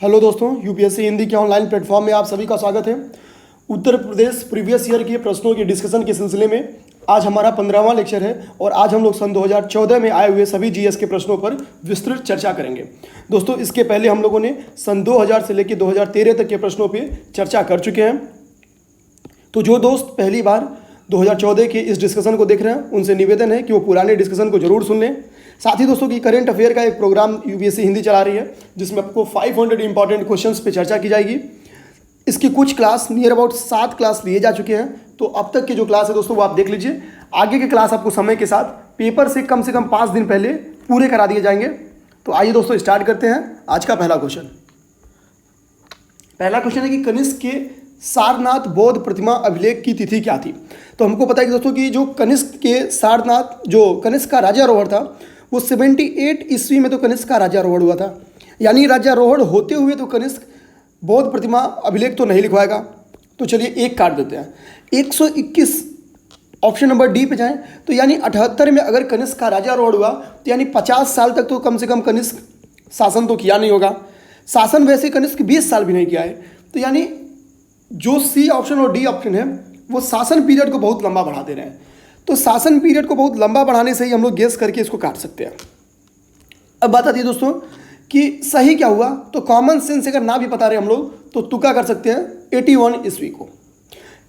Hello दोस्तों, UPSC Hindi के online platform में आप सभी का स्वागत है। उत्तर प्रदेश प्रीवियस ईयर के प्रश्नों के डिस्कशन के सिलसिले में आज हमारा 15वां लेक्चर है और आज हम लोग सन 2014 में आए हुए सभी जीएस के प्रश्नों पर विस्तृत चर्चा करेंगे। दोस्तों, इसके पहले हम लोगों ने सन 2000 से लेकर 2013 तक के प्रश्नों पर चर्चा कर चुके हैं। तो जो दोस्त पहली बार 2014 के इस डिस्कशन को देख रहे हैं उनसे निवेदन है कि वो पुराने डिस्कशन को जरूर सुन लें। साथ ही दोस्तों की करंट अफेयर का एक प्रोग्राम यूपीएससी हिंदी चला रही है जिसमें आपको 500 इंपॉर्टेंट क्वेश्चंस पे चर्चा की जाएगी। इसकी कुछ क्लास नियर अबाउट 7 क्लास लिए जा चुके हैं। तो अब तक के जो क्लास है दोस्तों वो आप देख लीजिए। आगे के क्लास आपको समय के साथ पेपर से कम 5 दिन पहले पूरे करा दिए जाएंगे। तो आइए दोस्तों स्टार्ट करते हैं आज का पहला क्वेश्चन। पहला क्वेश्चन है कि कनिष्क के सारनाथ बौद्ध प्रतिमा अभिलेख की तिथि क्या थी। तो हमको पता है कि दोस्तों कि जो कनिष्क के सारनाथ जो कनिष्क का राज्यारोहण था वो 78 ईस्वी में तो कनिष्क का राज्यारोहण हुआ था। यानी राज्यारोहण होते हुए तो कनिष्क बौद्ध प्रतिमा अभिलेख तो नहीं लिखवाएगा। तो चलिए एक काट देते हैं। 121 ऑप्शन नंबर डी पे जाएं तो यानी 78 में अगर कनिष्क का राज्यारोहण हुआ तो यानी 50 साल तक तो कम से कम कनिष्क शासन तो किया नहीं होगा। शासन वैसे कनिष्क 20 साल भी नहीं किया है। तो यानी जो सी ऑप्शन और डी ऑप्शन है वो शासन पीरियड को बहुत लंबा बढ़ा दे रहे हैं। तो शासन पीरियड को बहुत लंबा बढ़ाने से ही हम लोग गेस करके इसको काट सकते हैं। अब बात आती है दोस्तों कि सही क्या हुआ। तो कॉमन सेंस अगर ना भी पता रहे हम लोग तो तुक्का कर सकते हैं 81 ईस्वी को।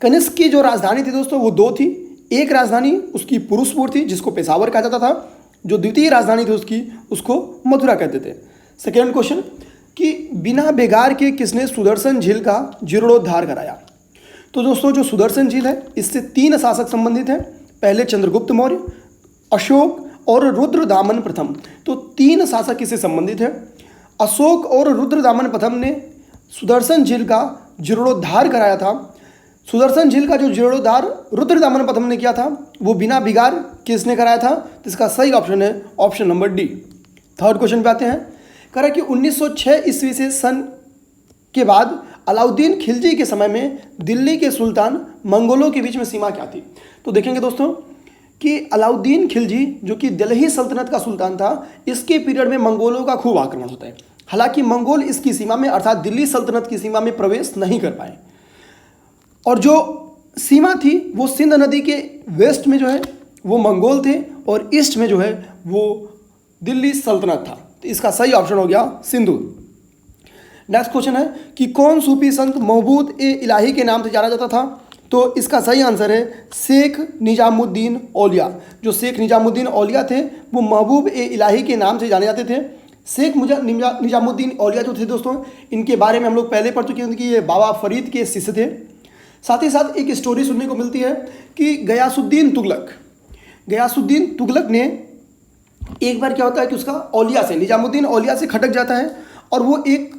कनिष्क की जो राजधानी थी दोस्तों वो 2 थी। एक राजधानी उसकी पुरुषपुर थी जिसको पेशावर कहा जाता था। जो द्वितीय राजधानी थी उसकी उसको मथुरा कहते थे। सेकेंड क्वेश्चन कि बिना बेगार के किसने सुदर्शन झील का जीर्णोद्धार कराया। तो दोस्तों जो सुदर्शन झील है इससे 3 शासक संबंधित हैं। पहले चंद्रगुप्त मौर्य, अशोक और रुद्रदामन प्रथम। तो 3 शासक इससे संबंधित हैं। अशोक और रुद्रदामन प्रथम ने सुदर्शन झील का जीर्णोद्धार कराया था। सुदर्शन झील का जो जीर्णोद्धार रुद्रदामन प्रथम ने किया था वो बिना बिगाड़ किसने कराया था। तो इसका सही ऑप्शन है option number D. Third question पे आते हैं। कह रहा है कि 1906 ईस्वी से सन के बाद अलाउद्दीन खिलजी के समय में दिल्ली के सुल्तान मंगोलों के बीच में सीमा क्या थी। तो देखेंगे दोस्तों कि अलाउद्दीन खिलजी जो कि दिल्ली सल्तनत का सुल्तान था इसके पीरियड में मंगोलों का खूब आक्रमण होता है। हालांकि मंगोल इसकी सीमा में अर्थात दिल्ली सल्तनत की सीमा में प्रवेश नहीं कर पाए और जो सीमा थी वो सिंध नदी के वेस्ट में जो है वो मंगोल थे और ईस्ट में जो है वो दिल्ली सल्तनत था। तो इसका सही ऑप्शन हो गया सिंधु। नेक्स्ट क्वेश्चन है कि कौन सूफी संत महबूद ए इलाही के नाम से जाना जाता था। तो इसका सही आंसर है शेख निजामुद्दीन औलिया। जो शेख निजामुद्दीन औलिया थे वो महबूब ए इलाही के नाम से जाने जाते थे। शेख निजामुद्दीन औलिया जो थे दोस्तों इनके बारे में हम लोग पहले पढ़ चुके हैं कि ये बाबा फरीद के शिष्य थे। साथ ही साथ एक स्टोरी सुनने को मिलती है कि गयासुद्दीन तुगलक ने एक बार क्या होता है कि उसका औलिया से निजामुद्दीन औलिया से खटक जाता है और वो एक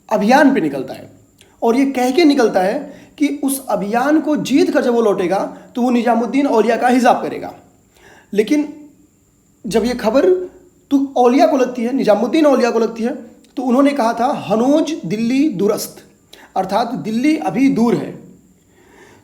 अभियान पे निकलता है और ये कह के निकलता है कि उस अभियान को जीत कर जब वो लौटेगा तो वो निजामुद्दीन औलिया का हिसाब करेगा। लेकिन जब ये खबर तो औलिया को लगती है, निजामुद्दीन औलिया को लगती है, तो उन्होंने कहा था हनोज दिल्ली दुरस्त, अर्थात दिल्ली अभी दूर है।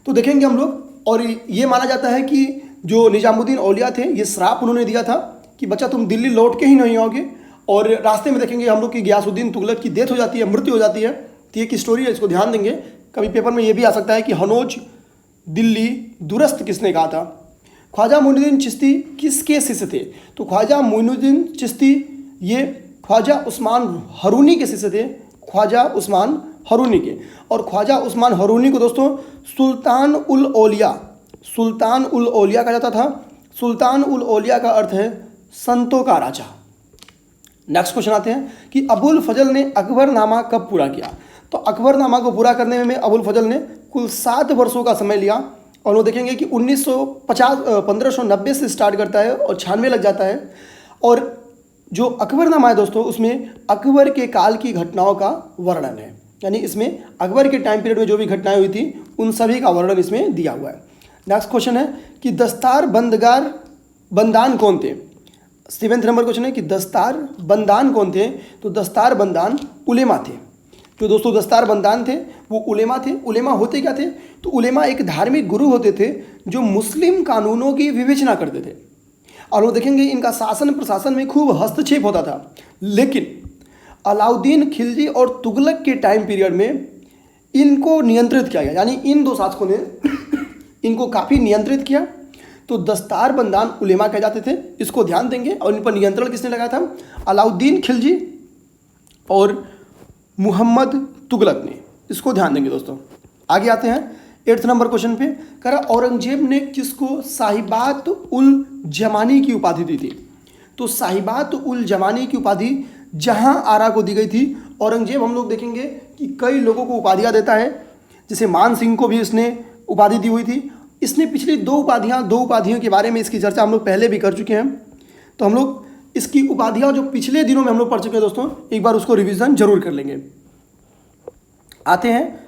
तो देखेंगे हम लोग और ये माना जाता है कि जो निजामुद्दीन औलिया थे ये श्राप उन्होंने दिया था कि बच्चा तुम दिल्ली लौट के ही नहीं आओगे। और रास्ते में देखेंगे हम लोग कि गयासुद्दीन तुगलक की डेथ हो जाती है, मृत्यु हो जाती है। तो ये एक स्टोरी है, इसको ध्यान देंगे। कभी पेपर में ये भी आ सकता है कि हनोज दिल्ली दुरस्त किसने कहा था। ख्वाजा मोइनुद्दीन चिश्ती किसके शिष्य थे। तो ख्वाजा मोइनुद्दीन चिश्ती ये ख्वाजा उस्मान हरूनी के शिष्य थे, ख्वाजा उस्मान हरूनी के। और ख्वाजा उस्मान हरूनी को दोस्तों सुल्तान उल औलिया कहा जाता था। सुल्तान उल औलिया का अर्थ है संतों का राजा। नेक्स्ट क्वेश्चन आते हैं कि अबुल फजल ने अकबरनामा कब पूरा किया। तो अकबरनामा को पूरा करने में अबुल फजल ने कुल 7 वर्षों का समय लिया और वो देखेंगे कि 1590 से स्टार्ट करता है और 96 लग जाता है। और जो अकबरनामा है दोस्तों उसमें अकबर के काल की घटनाओं का वर्णन है। यानी इसमें अकबर के टाइम पीरियड में जो भी घटनाएं हुई थी उन सभी का वर्णन इसमें दिया हुआ है। नेक्स्ट क्वेश्चन है कि दस्तार बंदान कौन थे। 7th नंबर क्वेश्चन है कि दस्तार बंदान कौन थे। तो दस्तार बंदान उलेमा थे। जो दोस्तों दस्तार बंदान थे वो उलेमा थे। उलेमा होते क्या थे। तो उलेमा एक धार्मिक गुरु होते थे जो मुस्लिम कानूनों की विवेचना करते थे और वो देखेंगे इनका शासन प्रशासन में खूब हस्तक्षेप होता था। लेकिन अलाउद्दीन खिलजी और तुगलक के टाइम पीरियड में इनको नियंत्रित किया गया, यानी इन दो शासकों ने इनको काफ़ी नियंत्रित किया। तो दस्तार बंदान उलेमा कहे जाते थे, इसको ध्यान देंगे। और इन पर नियंत्रण किसने लगाया था? अलाउद्दीन खिलजी और मुहम्मद तुगलक ने, इसको ध्यान देंगे दोस्तों। आगे आते हैं 8th नंबर क्वेश्चन पे। कह रहा औरंगजेब ने किसको साहिबात उल जमानी की उपाधि दी थी? तो साहिबात उल जमानी की उपाधि जहां आरा को दी गई थी। औरंगजेब हम लोग देखेंगे कि कई लोगों को उपाधियां देता है, जैसे मान सिंह को भी इसने उपाधि दी हुई थी। इसने पिछली दो उपाधियों के बारे में इसकी चर्चा हम लोग पहले भी कर चुके हैं। तो हम लोग इसकी उपाधियां जो पिछले दिनों में हम लोग पढ़ चुके हैं दोस्तों, एक बार उसको रिवीजन जरूर कर लेंगे। आते हैं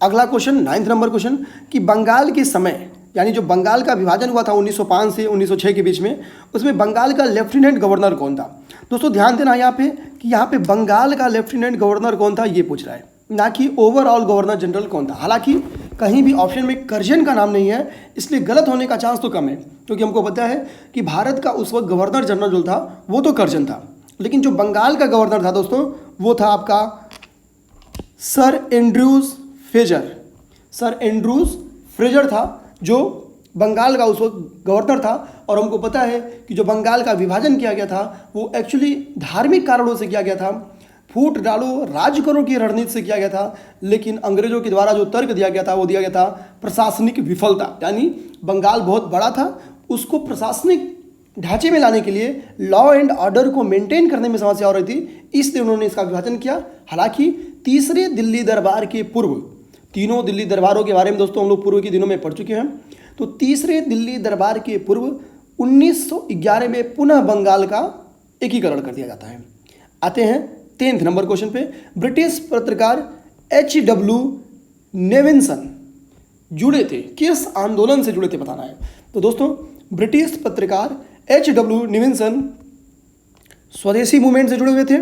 अगला क्वेश्चन 9th नंबर क्वेश्चन कि बंगाल के समय, यानी जो बंगाल का विभाजन हुआ था 1905 से 1906 के बीच में, उसमें बंगाल का लेफ्टिनेंट गवर्नर कौन था? दोस्तों ध्यान देना यहाँ पे कि यहाँ पे बंगाल का लेफ्टिनेंट गवर्नर कौन था ये पूछ रहा है, ना कि ओवरऑल गवर्नर जनरल कौन था। हालांकि कहीं भी ऑप्शन में कर्जन का नाम नहीं है, इसलिए गलत होने का चांस तो कम है, क्योंकि हमको पता है कि भारत का उस वक्त गवर्नर जनरल जो था वो तो कर्जन था, लेकिन जो बंगाल का गवर्नर था दोस्तों वो था आपका sir Andrews Fraser. Sir Andrews Fraser था जो बंगाल का उस वक्त गवर्नर था। और हमको पता है कि जो बंगाल का विभाजन किया गया था वो एक्चुअली धार्मिक कारणों से किया गया था, फूट डालो राज करो की रणनीति से किया गया था। लेकिन अंग्रेजों के द्वारा जो तर्क दिया गया था वो दिया गया था प्रशासनिक विफलता, यानी बंगाल बहुत बड़ा था, उसको प्रशासनिक ढांचे में लाने के लिए लॉ एंड ऑर्डर को मेंटेन करने में समस्या हो रही थी, इसलिए उन्होंने इसका विभाजन किया। हालांकि तीसरे दिल्ली दरबार के पूर्व, तीनों दिल्ली दरबारों के बारे में दोस्तों हम लोग पूर्व के दिनों में पढ़ चुके हैं। तो तीसरे दिल्ली दरबार के पूर्व 1911 में पुनः बंगाल का एकीकरण कर दिया जाता है। आते हैं 10th नंबर क्वेश्चन पे। ब्रिटिश पत्रकार H.W. नेविन्सन जुड़े थे, किस आंदोलन से जुड़े थे बताना है। तो दोस्तों ब्रिटिश पत्रकार H.W. नेविन्सन स्वदेशी मूवमेंट से जुड़े हुए थे।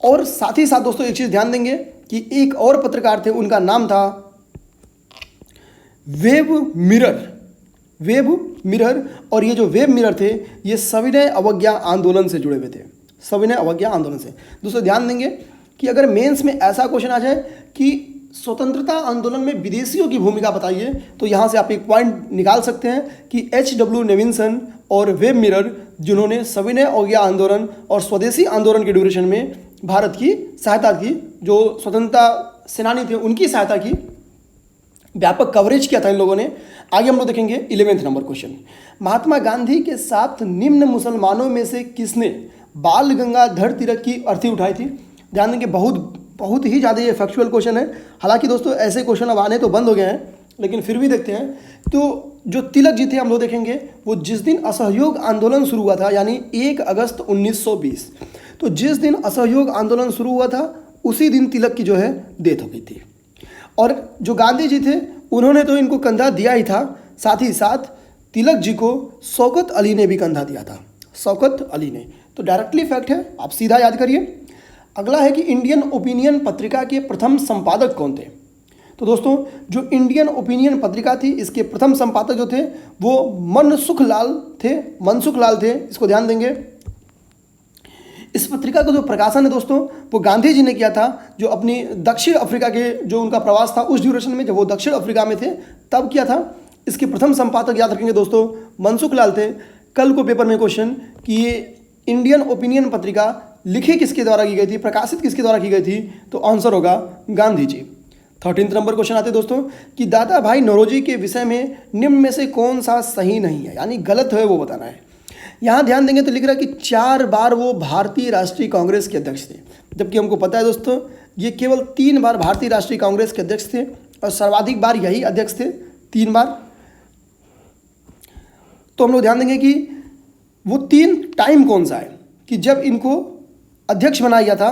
और साथ ही साथ दोस्तों एक चीज़ ध्यान देंगे कि एक और पत्रकार थे, उनका नाम था वेब मिरर। और ये जो वेब मिरर थे ये सविनय अवज्ञा आंदोलन से जुड़े हुए थे, सविनय अवज्ञा आंदोलन से। दोस्तों ध्यान देंगे कि अगर मेंस में ऐसा क्वेश्चन आ जाए कि स्वतंत्रता आंदोलन में विदेशियों की भूमिका बताइए, तो यहाँ से आप एक पॉइंट निकाल सकते हैं कि H.W. नेविन्सन और वेब मिरर, जिन्होंने सविनय अवज्ञा आंदोलन और स्वदेशी आंदोलन के ड्यूरेशन में भारत की सहायता की, जो स्वतंत्रता सेनानी थे उनकी सहायता की, व्यापक कवरेज किया था इन लोगों ने। आगे हम लोग देखेंगे 11th number question. Mahatma Gandhi के साथ निम्न मुसलमानों में से किसने बाल गंगाधर तिलक की अर्थी उठाई थी? ध्यान देंगे, बहुत ही ज़्यादा ये फैक्चुअल क्वेश्चन है। हालांकि दोस्तों ऐसे क्वेश्चन अब आने तो बंद हो गए हैं, लेकिन फिर भी देखते हैं। तो जो तिलक जी थे हम लोग देखेंगे, वो जिस दिन असहयोग आंदोलन शुरू हुआ था, यानी 1 अगस्त 1920, तो जिस दिन असहयोग आंदोलन शुरू हुआ था उसी दिन तिलक की जो है डेथ हो गई थी। और जो गांधी जी थे उन्होंने तो इनको कंधा दिया ही था, साथ ही साथ तिलक जी को शौकत अली ने भी कंधा दिया था, शौकत अली ने। तो डायरेक्टली फैक्ट है, आप सीधा याद करिए। अगला है कि इंडियन ओपिनियन पत्रिका के प्रथम संपादक कौन थे? तो दोस्तों जो इंडियन ओपिनियन पत्रिका थी इसके प्रथम संपादक जो थे वो मनसुख लाल थे। इसको ध्यान देंगे। इस पत्रिका का जो प्रकाशन है दोस्तों वो गांधी जी ने किया था, जो अपनी दक्षिण अफ्रीका के जो उनका प्रवास था उस ड्यूरेशन में, जब वो दक्षिण अफ्रीका में थे तब किया था। इसके प्रथम संपादक याद रखेंगे दोस्तों मनसुख लाल थे। कल को पेपर में क्वेश्चन कि ये इंडियन ओपिनियन पत्रिका लिखी किसके द्वारा की गई थी, प्रकाशित किसके द्वारा की गई थी, तो आंसर होगा Gandhi ji. 13th number question आते दोस्तों कि दादा भाई नौरोजी के विषय में निम्न में से कौन सा सही नहीं है, यानी गलत है वो बताना है। यहाँ ध्यान देंगे तो लिख रहा है कि 4 बार वो भारतीय राष्ट्रीय कांग्रेस के अध्यक्ष थे, जबकि हमको पता है दोस्तों ये केवल 3 बार भारतीय राष्ट्रीय कांग्रेस के अध्यक्ष थे और सर्वाधिक बार यही अध्यक्ष थे, 3 बार। तो हम लोग ध्यान देंगे कि वो 3 टाइम कौन सा है कि जब इनको अध्यक्ष बनाया गया था।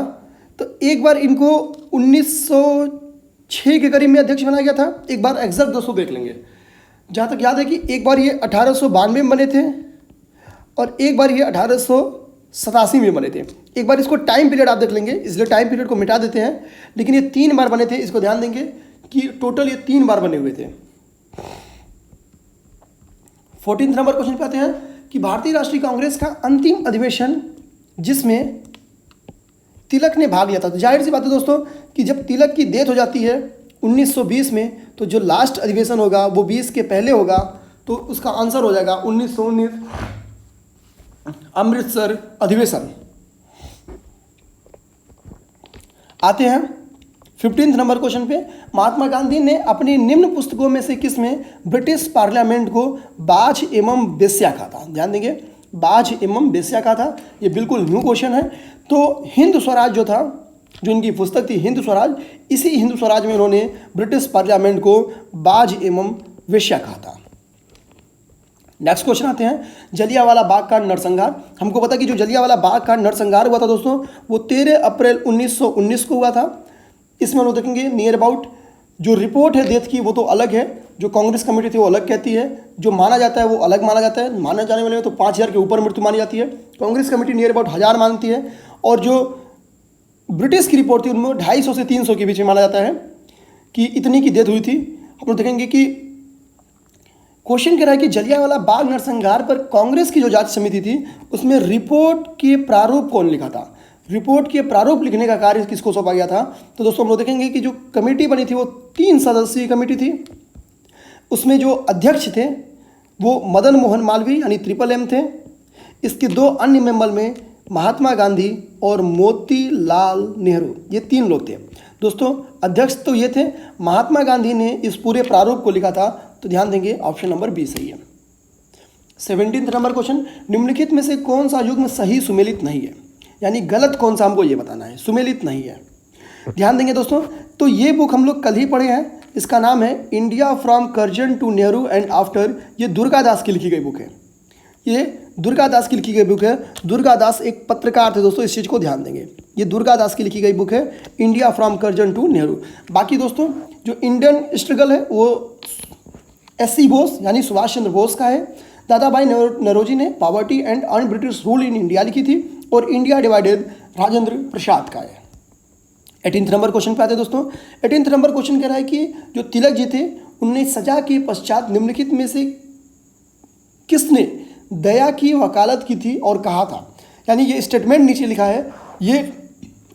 तो एक बार इनको 1906 के करीब में अध्यक्ष बनाया गया था, एक बार एग्जैक्ट दोस्तों देख लेंगे। जहाँ तक याद है कि एक बार ये 1892 में बने थे और एक बार ये 1887 में बने थे। एक बार इसको टाइम पीरियड आप देख लेंगे, इसलिए टाइम पीरियड को मिटा देते हैं, लेकिन ये 3 बार बने थे। इसको ध्यान देंगे कि टोटल ये 3 बार बने हुए थे। 14th नंबर क्वेश्चन पे आते हैं कि भारतीय राष्ट्रीय कांग्रेस का अंतिम अधिवेशन जिसमें तिलक ने भाग लिया था। तो जाहिर सी बात है दोस्तों कि जब तिलक की डेथ हो जाती है 1920 में, तो जो लास्ट अधिवेशन होगा वो 20 के पहले होगा, तो उसका आंसर हो जाएगा 1919 अमृतसर अधिवेशन। आते हैं 15 नंबर क्वेश्चन पे। महात्मा गांधी ने अपनी निम्न पुस्तकों में से किस में ब्रिटिश पार्लियामेंट को बाझ एवं वेश्या कहा था? ध्यान देंगे, बाझ एवं वेश्या कहा था, ये बिल्कुल न्यू क्वेश्चन है। तो हिंद स्वराज जो था, जो इनकी पुस्तक थी हिंद स्वराज, इसी हिंद स्वराज में उन्होंने ब्रिटिश पार्लियामेंट को बाझ एवं वेश्या कहा था। नेक्स्ट क्वेश्चन आते हैं, जलियांवाला बाग का नरसंहार। हमको पता कि जो जलियांवाला बाग का नरसंहार हुआ था दोस्तों, वो 13 अप्रैल 1919 को हुआ था। इसमें हम लोग देखेंगे नियर अबाउट जो रिपोर्ट है डेथ की वो तो अलग है, जो कांग्रेस कमेटी थी वो अलग कहती है, जो माना जाता है वो अलग माना जाता है। माना जाने वाले में तो 5000 के ऊपर मृत्यु मानी जाती है, कांग्रेस कमेटी नियर अबाउट 1000 मानती है, और जो ब्रिटिश की रिपोर्ट थी उनमें 250 से 300 के बीच में माना जाता है कि इतनी की डेथ हुई थी। हम लोग देखेंगे कि क्वेश्चन कह रहा है कि जलियांवाला बाग नरसंहार पर कांग्रेस की जो जांच समिति थी उसमें रिपोर्ट के प्रारूप कौन लिखा था? रिपोर्ट के प्रारूप लिखने का कार्य किसको सौंपा गया था? तो दोस्तों हम लोग देखेंगे कि जो कमेटी बनी थी वो 3 सदस्यीय कमेटी थी। उसमें जो अध्यक्ष थे वो मदन मोहन मालवीय यानी ट्रिपल एम थे। इसके 2 अन्य मेंबर में महात्मा गांधी और मोतीलाल नेहरू, ये 3 लोग थे। दोस्तों अध्यक्ष तो ये थे, महात्मा गांधी ने इस पूरे प्रारूप को लिखा था, तो ध्यान देंगे ऑप्शन नंबर बी सही है। 17 नंबर क्वेश्चन, निम्नलिखित में से कौन सा युग्म सही सुमेलित नहीं है? यानी गलत कौन सा हमको ये बताना है, सुमेलित नहीं है। ध्यान देंगे दोस्तों, तो ये बुक हम लोग कल ही पढ़े हैं, इसका नाम है India from Curzon to Nehru and after. ये दुर्गादास की लिखी गई बुक है, ये दुर्गादास की लिखी गई बुक है। दुर्गादास एक पत्रकार थे दोस्तों, इस चीज़ को ध्यान देंगे। ये दुर्गादास की लिखी गई बुक है India from Curzon to Nehru. बाकी दोस्तों जो इंडियन स्ट्रगल है वो एस.सी. बोस यानी सुभाष चंद्र बोस का है। दादा भाई नौरोजी ने poverty and un British rule in India लिखी थी, और इंडिया डिवाइडेड राजेंद्र प्रसाद का है। 18 नंबर क्वेश्चन पे आते हैं दोस्तों। 18 नंबर क्वेश्चन कह रहा है कि जो तिलक जी थे उनने सजा के पश्चात निम्नलिखित में से किसने दया की वकालत की थी और कहा था? यानी ये स्टेटमेंट नीचे लिखा है, ये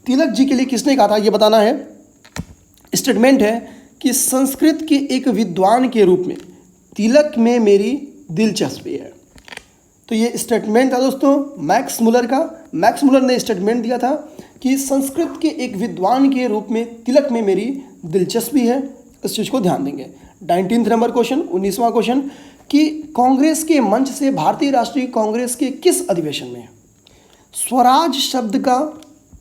तिलक जी के लिए किसने कहा था ये बताना है। स्टेटमेंट है कि संस्कृत के एक विद्वान के रूप में तिलक में मेरी दिलचस्पी है। तो ये स्टेटमेंट था दोस्तों मैक्स मुलर का। मैक्स मुलर ने स्टेटमेंट दिया था कि संस्कृत के एक विद्वान के रूप में तिलक में मेरी दिलचस्पी है। इस चीज़ को ध्यान देंगे। 19 नंबर क्वेश्चन, 19वां क्वेश्चन, कि कांग्रेस के मंच से भारतीय राष्ट्रीय कांग्रेस के किस अधिवेशन में स्वराज शब्द का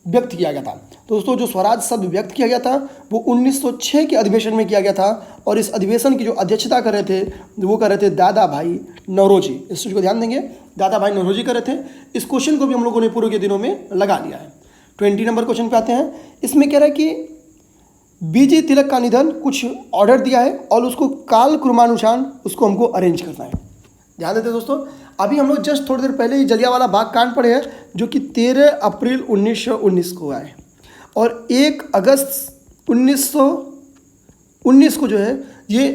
व्यक्त किया गया था? दोस्तों जो स्वराज शब्द व्यक्त किया गया था वो 1906 के अधिवेशन में किया गया था, और इस अधिवेशन की जो अध्यक्षता कर रहे थे वो कर रहे थे दादा भाई नौरोजी। इस चीज़ को ध्यान देंगे, दादा भाई नौरोजी कर रहे थे। इस क्वेश्चन को भी हम लोगों ने पूर्व के दिनों में लगा लिया है। 20 नंबर क्वेश्चन पे आते हैं। इसमें कह रहा है कि बीजी तिलक का निधन, कुछ ऑर्डर दिया है और उसको काल क्रमानुसार उसको हमको अरेंज करना है। ध्यान देते दोस्तों, अभी हम लोग जस्ट थोड़ी देर पहले ही जलियांवाला बाग कांड पढ़े हैं जो कि 13 अप्रैल 1919 को हुआ है, और 1 अगस्त 1919 को जो है ये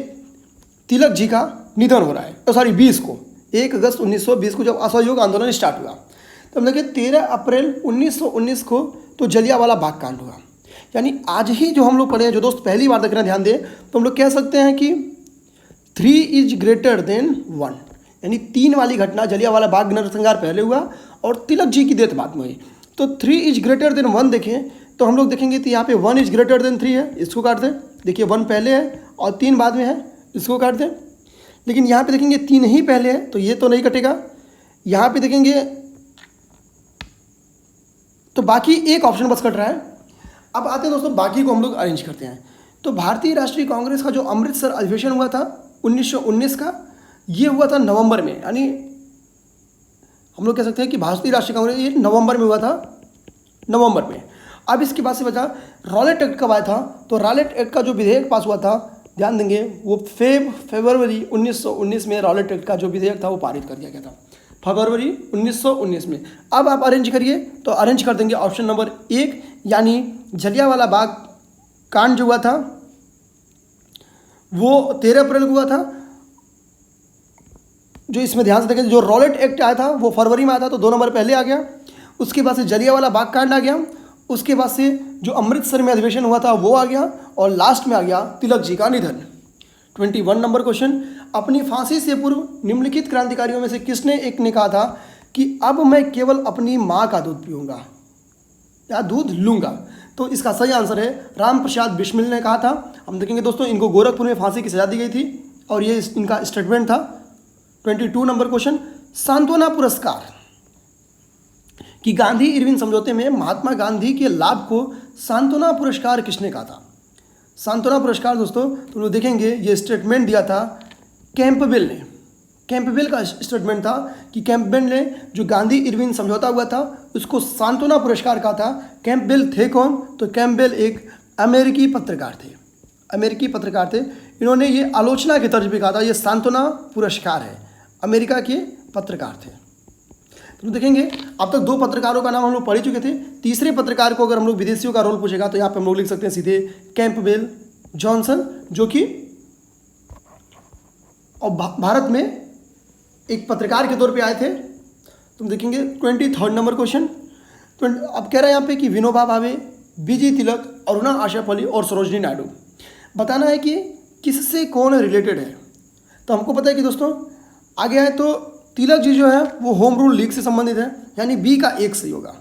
तिलक जी का निधन हो रहा है। तो सॉरी 20 को, 1 अगस्त 1920 को जब असहयोग आंदोलन स्टार्ट हुआ, तो हम देखें 13 अप्रैल 1919 को तो जलियांवाला बाग कांड हुआ। यानी आज ही जो हम लोग पढ़े हैं, जो दोस्त पहली बार देख रहे हैं ध्यान दें, तो हम लोग कह सकते हैं कि 3 इज ग्रेटर देन 1, यानी 3 वाली घटना जलियांवाला बाग नरसंहार पहले हुआ और तिलक जी की डेथ बाद में हुई। तो 3 इज ग्रेटर देन 1 देखें तो हम लोग देखेंगे तो यहाँ पे 1 इज ग्रेटर देन 3 है, इसको काट दें। देखिए 1 पहले है और 3 बाद में है, इसको काट दें। लेकिन यहाँ पे देखेंगे 3 ही पहले है तो ये तो नहीं कटेगा। यहाँ पे देखेंगे तो बाकी एक ऑप्शन बस कट रहा है। अब आते हैं दोस्तों बाकी को हम लोग अरेंज करते हैं। तो भारतीय राष्ट्रीय कांग्रेस का जो अमृतसर अधिवेशन हुआ था 1919 का, ये हुआ था नवंबर में, यानी हम लोग कह सकते हैं कि भारतीय राष्ट्रीय कांग्रेस ये नवंबर में हुआ था, नवंबर में। अब इसके बाद से बचा रॉलेट एक्ट कब आया था, तो रॉलेट एक्ट का जो विधेयक पास हुआ था, ध्यान देंगे, वो फरवरी 1919 में रॉलेट एक्ट का जो विधेयक था वो पारित कर दिया गया था, फरवरी 1919 में। अब आप अरेंज करिए तो अरेंज कर देंगे ऑप्शन नंबर 1, यानी जलियांवाला बाग कांड जो हुआ था वो 13 अप्रैल को हुआ था। जो इसमें ध्यान से देखें, जो रॉलेट एक्ट आया था वो फरवरी में आया था, तो 2 नंबर पहले आ गया। उसके बाद से जलियांवाला बाग कांड आ गया। उसके बाद से जो अमृतसर में अधिवेशन हुआ था वो आ गया, और लास्ट में आ गया तिलक जी का निधन। 21 नंबर क्वेश्चन, अपनी फांसी से पूर्व निम्नलिखित क्रांतिकारियों में से किसने एक ने कहा था कि अब मैं केवल अपनी माँ का दूध पीऊँगा या दूध लूँगा? तो इसका सही आंसर है राम प्रसाद बिस्मिल ने कहा था। हम देखेंगे दोस्तों, इनको गोरखपुर में फांसी की सजा दी गई थी और ये इनका स्टेटमेंट था। 22 नंबर क्वेश्चन, सांत्वना पुरस्कार कि गांधी इरविन समझौते में महात्मा गांधी के लाभ को सांत्वना पुरस्कार किसने कहा था? सांत्वना पुरस्कार दोस्तों तो लोग देखेंगे ये स्टेटमेंट दिया था कैंपबेल ने। कैंपबेल का स्टेटमेंट था कि कैंपबेल ने जो गांधी इरविन समझौता हुआ था उसको सांत्वना पुरस्कार कहा था। कैंपबेल थे कौन? तो कैंपबेल एक अमेरिकी पत्रकार थे, अमेरिकी पत्रकार थे। इन्होंने ये आलोचना के तर्ज पे कहा था ये सांत्वना पुरस्कार है, अमेरिका के पत्रकार थे। तो देखेंगे अब तक 2 पत्रकारों का नाम हम लोग पढ़ चुके थे। तीसरे पत्रकार को अगर हम लोग विदेशियों का रोल पूछेगा तो यहाँ पे हम लोग लिख सकते हैं सीधे कैंपबेल जॉनसन, जो कि और भारत में एक पत्रकार के तौर पे आए थे। तुम देखेंगे 23 नंबर क्वेश्चन, अब कह रहा है यहाँ पे कि विनोबा भावे, बीजी तिलक, अरुणा आशा फली और सरोजनी नायडू, बताना है कि किससे कौन रिलेटेड है। तो हमको पता है कि दोस्तों आगे है तो तिलक जी जो है वो होम रूल लीग से संबंधित है, यानी बी का 1 सही होगा।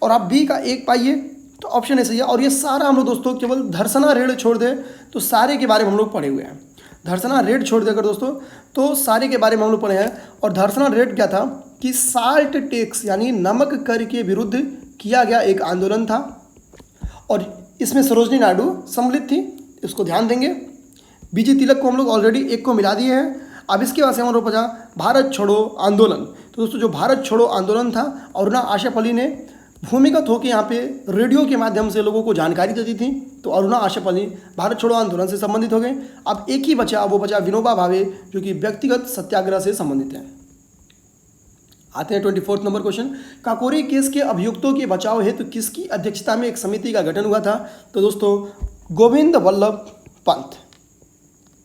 और आप बी का 1 पाइए तो ऑप्शन ए सही है। और ये सारा हम लोग दोस्तों केवल धर्सना रेड छोड़ दे तो सारे के बारे में हम लोग पढ़े हुए हैं। धर्सना रेड छोड़ देकर दोस्तों तो सारे के बारे में हम लोग पढ़े हैं। और धर्सना रेड क्या था कि साल्ट टैक्स यानी नमक कर के विरुद्ध किया गया एक आंदोलन था, और इसमें सरोजनी नायडू सम्मिलित थी, इसको ध्यान देंगे। बीजी तिलक को हम लोग ऑलरेडी 1 को मिला दिए हैं। अब इसके बाद से हम लोग पढ़ा भारत छोड़ो आंदोलन। तो दोस्तों जो भारत छोड़ो आंदोलन था, अरुणा आशा फली ने भूमिगत होकर यहाँ पे रेडियो के माध्यम से लोगों को जानकारी देती थी, तो अरुणा आशा फली भारत छोड़ो आंदोलन से संबंधित हो गए। अब एक ही बचा, वो बचा विनोबा भावे, जो कि व्यक्तिगत सत्याग्रह से संबंधित है। आते हैं 24 नंबर क्वेश्चन, काकोरी केस के अभियुक्तों के बचाव हेतु किसकी अध्यक्षता में एक समिति का गठन हुआ था? तो दोस्तों गोविंद वल्लभ पंत,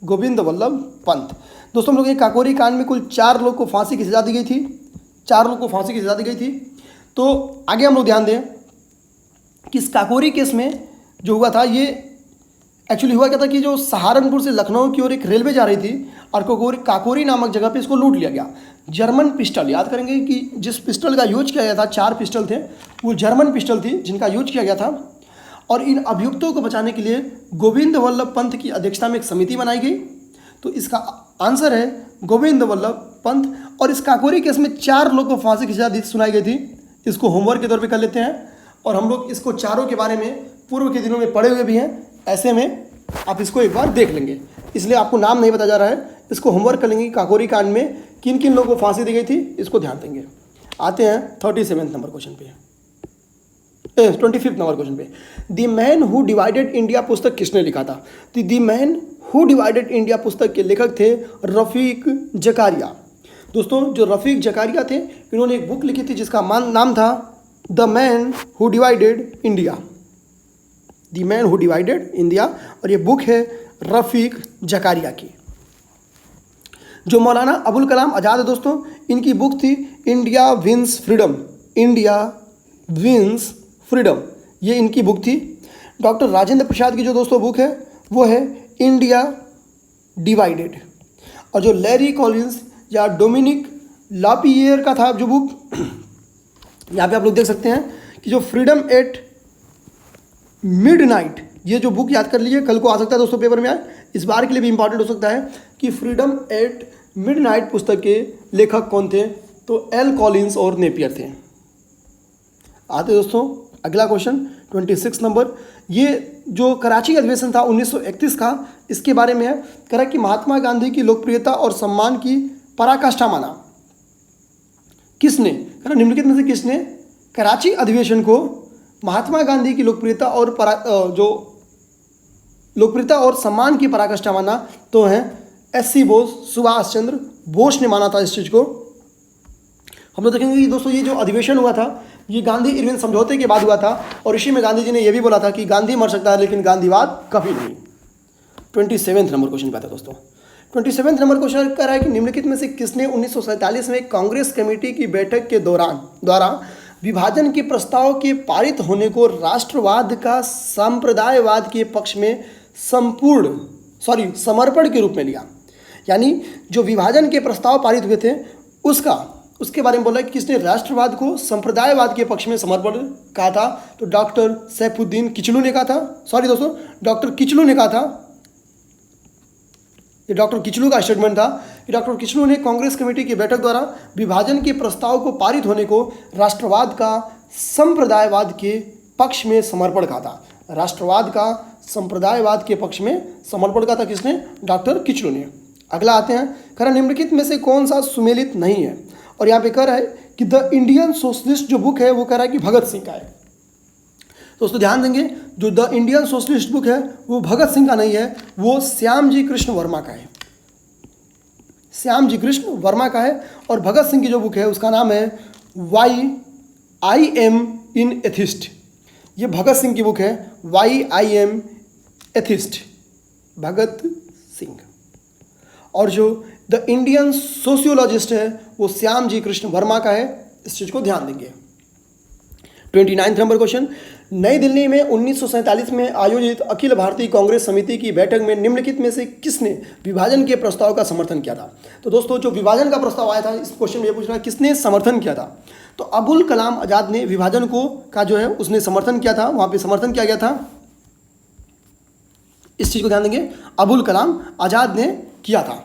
गोविंद वल्लभ पंत। दोस्तों हम लोग एक काकोरी कांड में कुल 4 लोग को फांसी की सजा दी गई थी, 4 लोग को फांसी की सजा दी गई थी। तो आगे हम लोग ध्यान दें कि इस काकोरी केस में जो हुआ था ये एक्चुअली हुआ क्या था कि जो सहारनपुर से लखनऊ की ओर एक रेलवे जा रही थी और काकोरी नामक जगह पे इसको लूट लिया गया। जर्मन पिस्टल, याद करेंगे कि जिस पिस्टल का यूज किया गया था, 4 पिस्टल थे, वो जर्मन पिस्टल थी जिनका यूज किया गया था। और इन अभियुक्तों को बचाने के लिए गोविंद वल्लभ पंत की अध्यक्षता में एक समिति बनाई गई। तो इसका आंसर है गोविंद वल्लभ पंत। और इस काकोरी केस में 4 लोग को फांसी की सजा सुनाई गई थी। इसको होमवर्क के तौर पे कर लेते हैं, और हम लोग इसको चारों के बारे में पूर्व के दिनों में पढ़े हुए भी हैं, ऐसे में आप इसको एक बार देख लेंगे, इसलिए आपको नाम नहीं बताया जा रहा है। इसको होमवर्क कर लेंगे, काकोरी कांड में किन किन लोगों को फांसी दी गई थी, इसको ध्यान देंगे। आते हैं 37 नंबर क्वेश्चन पे, 25 नंबर क्वेश्चन पे। The man who divided India पुस्तक किसने लिखा था? तो the man who divided India पुस्तक के लेखक थे रफ़ीक जकारिया। दोस्तों जो रफ़ीक जकारिया थे, इन्होंने एक बुक लिखी थी जिसका नाम था the man who divided India, the man who divided India. और ये बुक है रफ़ीक जकारिया की। जो मौलाना अबुल कलाम आज़ाद है दोस्तों, इनकी बुक थी India wins freedom, India wins freedom, ये इनकी बुक थी। डॉक्टर राजेंद्र प्रसाद की जो दोस्तों बुक है वो है इंडिया डिवाइडेड। और जो लैरी कॉलिंस या डोमिनिक लापियर का था जो बुक, यहाँ पे आप लोग देख सकते हैं कि जो फ्रीडम एट मिडनाइट, ये जो बुक याद कर लीजिए, कल को आ सकता है दोस्तों पेपर में आए, इस बार के लिए भी इंपॉर्टेंट हो सकता है कि फ्रीडम एट मिडनाइट पुस्तक के लेखक कौन थे? तो एल कॉलिंस और नेपियर थे। आते दोस्तों अगला क्वेश्चन 26 नंबर, ये जो कराची अधिवेशन था 1931 का, इसके बारे में है। कह रहा कि महात्मा गांधी की लोकप्रियता और सम्मान की पराकाष्ठा माना किसने? कह रहा निम्नलिखित में से किसने कराची अधिवेशन को महात्मा गांधी की लोकप्रियता और सम्मान की पराकाष्ठा माना? तो हैं एस.सी. बोस, सुभाष चंद्र बोस ने माना था इस चीज़ को। हम लोग देखेंगे कि दोस्तों ये जो अधिवेशन हुआ था ये गांधी इरविन समझौते के बाद हुआ था, और इसी में गांधी जी ने यह भी बोला था कि गांधी मर सकता है लेकिन गांधीवाद कभी नहीं। 27 नंबर क्वेश्चन पे आता है दोस्तों। 27 नंबर क्वेश्चन कह रहा है कि निम्नलिखित में से किसने 1947 में कांग्रेस कमेटी की बैठक के द्वारा विभाजन के प्रस्ताव के पारित होने को राष्ट्रवाद का सांप्रदायवाद के पक्ष में समर्पण के रूप में लिया। यानी जो विभाजन के प्रस्ताव पारित हुए थे उसके बारे में बोला कि किसने राष्ट्रवाद को संप्रदायवाद के पक्ष में समर्पण कहा था, तो डॉक्टर सैफुद्दीन किचलू ने कहा था। डॉक्टर किचलू ने कहा था। ये डॉक्टर किचलू का स्टेटमेंट था कि डॉक्टर किचलू ने कांग्रेस कमेटी की बैठक द्वारा विभाजन के प्रस्ताव को पारित होने को राष्ट्रवाद का संप्रदायवाद के पक्ष में समर्पण कहा था। राष्ट्रवाद का संप्रदायवाद के पक्ष में समर्पण कहा था किसने? डॉक्टर किचलू ने। अगला आते हैं, कह रहा निम्नलिखित में से कौन सा सुमेलित नहीं है, और यहाँ पे कह रहा है कि द इंडियन सोशलिस्ट जो बुक है वो कह रहा है कि भगत सिंह का है। दोस्तों ध्यान देंगे, जो द इंडियन सोशलिस्ट बुक है वो भगत सिंह का नहीं है, वो श्यामजी कृष्ण वर्मा का है। श्यामजी कृष्ण वर्मा का है। और भगत सिंह की जो बुक है उसका नाम है why I am an atheist. ये भगत सिंह की बुक है, why I am atheist, Bhagat Singh. और जो द इंडियन सोशियोलॉजिस्ट है वो श्यामजी कृष्ण वर्मा का है। इस चीज़ को ध्यान देंगे। 29 नंबर क्वेश्चन, नई दिल्ली में 1947 में आयोजित अखिल भारतीय कांग्रेस समिति की बैठक में निम्नलिखित में से किसने विभाजन के प्रस्ताव का समर्थन किया था? तो दोस्तों जो विभाजन का प्रस्ताव आया था, इस क्वेश्चन में ये पूछ रहा है किसने समर्थन किया था। तो अबुल कलाम आज़ाद ने विभाजन को का जो है उसने समर्थन किया था। वहाँ पे समर्थन किया गया था, इस चीज़ को ध्यान देंगे, अबुल कलाम आज़ाद ने किया था।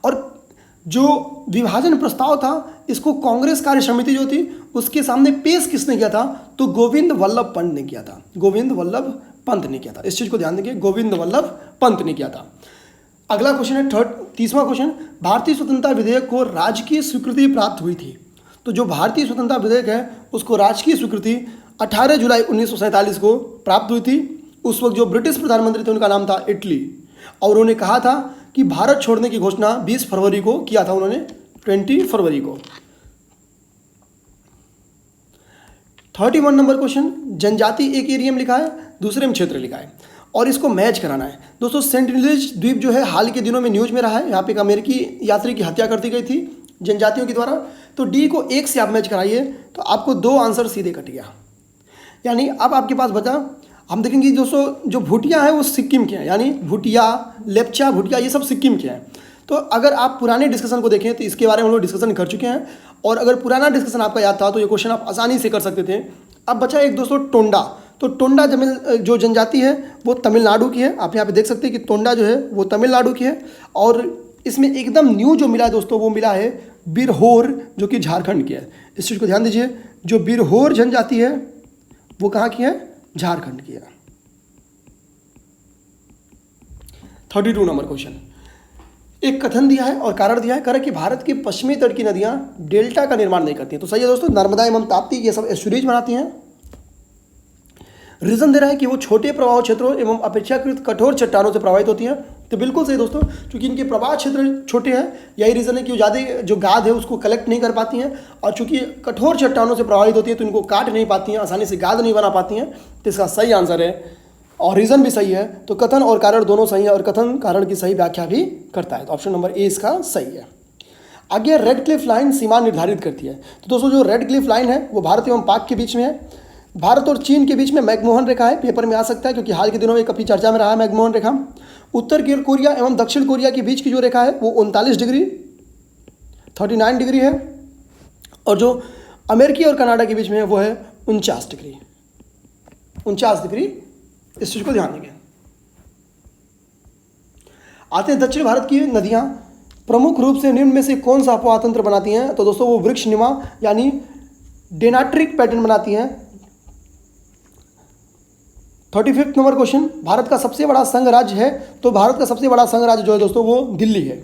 और जो विभाजन प्रस्ताव था इसको कांग्रेस कार्य समिति जो थी उसके सामने पेश किसने किया था? तो गोविंद वल्लभ पंत ने किया था। गोविंद वल्लभ पंत ने किया था। इस चीज़ को ध्यान देंगे, गोविंद वल्लभ पंत ने किया था। अगला क्वेश्चन है 30वां क्वेश्चन, भारतीय स्वतंत्रता विधेयक को राजकीय स्वीकृति प्राप्त हुई थी। तो जो भारतीय स्वतंत्रता विधेयक है उसको राजकीय स्वीकृति 18 जुलाई 1947 को प्राप्त हुई थी। उस वक्त जो ब्रिटिश प्रधानमंत्री थे उनका नाम था इटली, और उन्होंने कहा था कि भारत छोड़ने की घोषणा 20 फरवरी को किया था उन्होंने, 20 फरवरी को। 31 नंबर क्वेश्चन, जनजाति एक एरिया में लिखा है, दूसरे में क्षेत्र लिखा है, और इसको मैच कराना है। दोस्तों सेंटिनेज द्वीप जो है हाल के दिनों में न्यूज में रहा है। यहाँ पे एक अमेरिकी यात्री की हत्या कर दी गई थी जनजातियों के द्वारा। तो डी को 1 से आप मैच कराइए तो आपको 2 आंसर सीधे कट गया। यानी अब आपके पास बचा, हम देखेंगे दोस्तों जो भूटिया है वो सिक्किम के हैं, यानी भूटिया, लेप्चा, भूटिया ये सब सिक्किम के हैं। तो अगर आप पुराने डिस्कशन को देखें तो इसके बारे में हम लोग डिस्कशन कर चुके हैं, और अगर पुराना डिस्कशन आपका याद था तो ये क्वेश्चन आप आसानी से कर सकते थे। अब बचा एक दोस्तों टोंडा। तो टोंडा जो जनजाति है वो तमिलनाडु की है। आप यहाँ पे देख सकते हैं कि टोंडा जो है वो तमिलनाडु की है। और इसमें एकदम न्यू जो मिला है दोस्तों वो मिला है बिरहोर, जो कि झारखंड की है। इस चीज़ को ध्यान दीजिए, जो बिरहोर जनजाति है वो कहाँ की है? झारखंड की है। 32 नंबर क्वेश्चन, एक कथन दिया है और कारण दिया है, कह रहा है कि भारत के पश्चिमी तट की नदियां डेल्टा का निर्माण नहीं करती हैं। तो सही है दोस्तों, नर्मदा एवं ताप्ती ये सब एस्चुरीज बनाती हैं। रीजन दे रहा है कि वो छोटे प्रवाह क्षेत्रों एवं अपेक्षाकृत कठोर चट्टानों से प्रभावित होती हैं। तो बिल्कुल सही दोस्तों, क्योंकि इनके प्रवाह क्षेत्र छोटे हैं, यही रीज़न है कि वो ज़्यादा जो गाद है उसको कलेक्ट नहीं कर पाती हैं, और चूंकि कठोर चट्टानों से प्रभावित होती है तो इनको काट नहीं पाती हैं, आसानी से गाद नहीं बना पाती हैं। तो इसका सही आंसर है, और रीज़न भी सही है। तो कथन और कारण दोनों सही है, और कथन कारण की सही व्याख्या भी करता है। तो ऑप्शन नंबर ए इसका सही है। आगे रेड क्लिफ लाइन सीमा निर्धारित करती है। तो दोस्तों जो रेड क्लिफ लाइन है वो भारत एवं पाक के बीच में है। भारत और चीन के बीच में मैकमोहन रेखा है, पेपर में आ सकता है क्योंकि हाल के दिनों में काफ़ी चर्चा में रहा है मैकमोहन रेखा। उत्तर कोरिया एवं दक्षिण कोरिया के बीच की जो रेखा है वो 39 डिग्री 39 डिग्री है, और जो अमेरिकी और कनाडा के बीच में है वो है 49 डिग्री 49 डिग्री। इस चीज़ को ध्यान देंगे। आते हैं दक्षिण भारत की नदियां प्रमुख रूप से निम्न में से कौन सा अपवाह तंत्र बनाती हैं? तो दोस्तों वो वृक्ष निमा यानी डेनाट्रिक पैटर्न बनाती हैं। 35 नंबर क्वेश्चन, भारत का सबसे बड़ा संघ राज्य है। तो भारत का सबसे बड़ा संघ राज्य जो है दोस्तों वो दिल्ली है।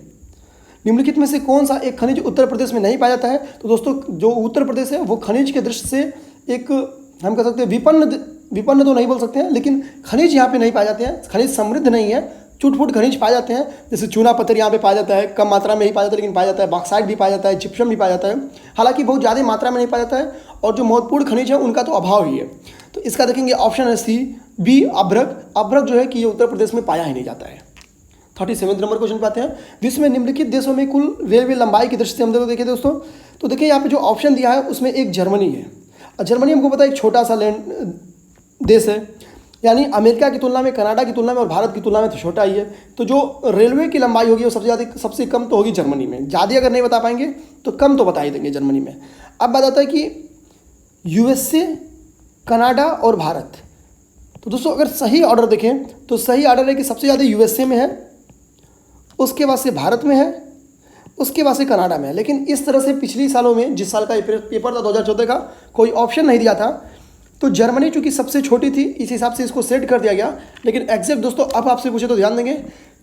निम्नलिखित में से कौन सा एक खनिज उत्तर प्रदेश में नहीं पाया जाता है? तो दोस्तों जो उत्तर प्रदेश है वो खनिज के दृष्टि से एक, हम कह सकते हैं विपन्न तो नहीं बोल सकते हैं, लेकिन खनिज यहाँ पे नहीं पाए जाते हैं। खनिज समृद्ध नहीं है, चुटपुट खनिज पाए जाते हैं। जैसे चूना पत्थर यहाँ पे पाया जाता है, कम मात्रा में ही पाया जाता है लेकिन पाया जाता है। बॉक्साइट भी पाया जाता है, जिप्सम भी पाया जाता है, हालांकि बहुत ज़्यादा मात्रा में नहीं पाया जाता है। और जो महत्वपूर्ण खनिज है उनका तो अभाव ही है। तो इसका देखेंगे ऑप्शन है सी, बी, अभ्रक। अभ्रक जो है कि ये उत्तर प्रदेश में पाया ही नहीं जाता है। 37 नंबर क्वेश्चन पे आते हैं। विश्व में निम्नलिखित देशों में कुल रेलवे लंबाई की दृष्टि से हम लोग देखें दोस्तों, तो देखिए यहाँ पे जो ऑप्शन दिया है उसमें एक जर्मनी है, और जर्मनी हमको पता है एक छोटा सा लैंड देश है, यानी अमेरिका की तुलना में, कनाडा की तुलना में और भारत की तुलना में तो छोटा ही है। तो जो रेलवे की लंबाई होगी वो सबसे कम तो होगी जर्मनी में। ज़्यादा अगर नहीं बता पाएंगे तो कम तो बता ही देंगे जर्मनी में। अब बात आता है कि यूएसए, कनाडा और भारत। तो दोस्तों अगर सही ऑर्डर देखें तो सही ऑर्डर है कि सबसे ज़्यादा यूएसए में है, उसके बाद से भारत में है, उसके बाद से कनाडा में है। लेकिन इस तरह से पिछले सालों में, जिस साल का पेपर था 2014 का, कोई ऑप्शन नहीं दिया था, तो जर्मनी चूंकि सबसे छोटी थी इस हिसाब से इसको सेट कर दिया गया। लेकिन एग्जैक्ट दोस्तों अब आपसे पूछे तो ध्यान देंगे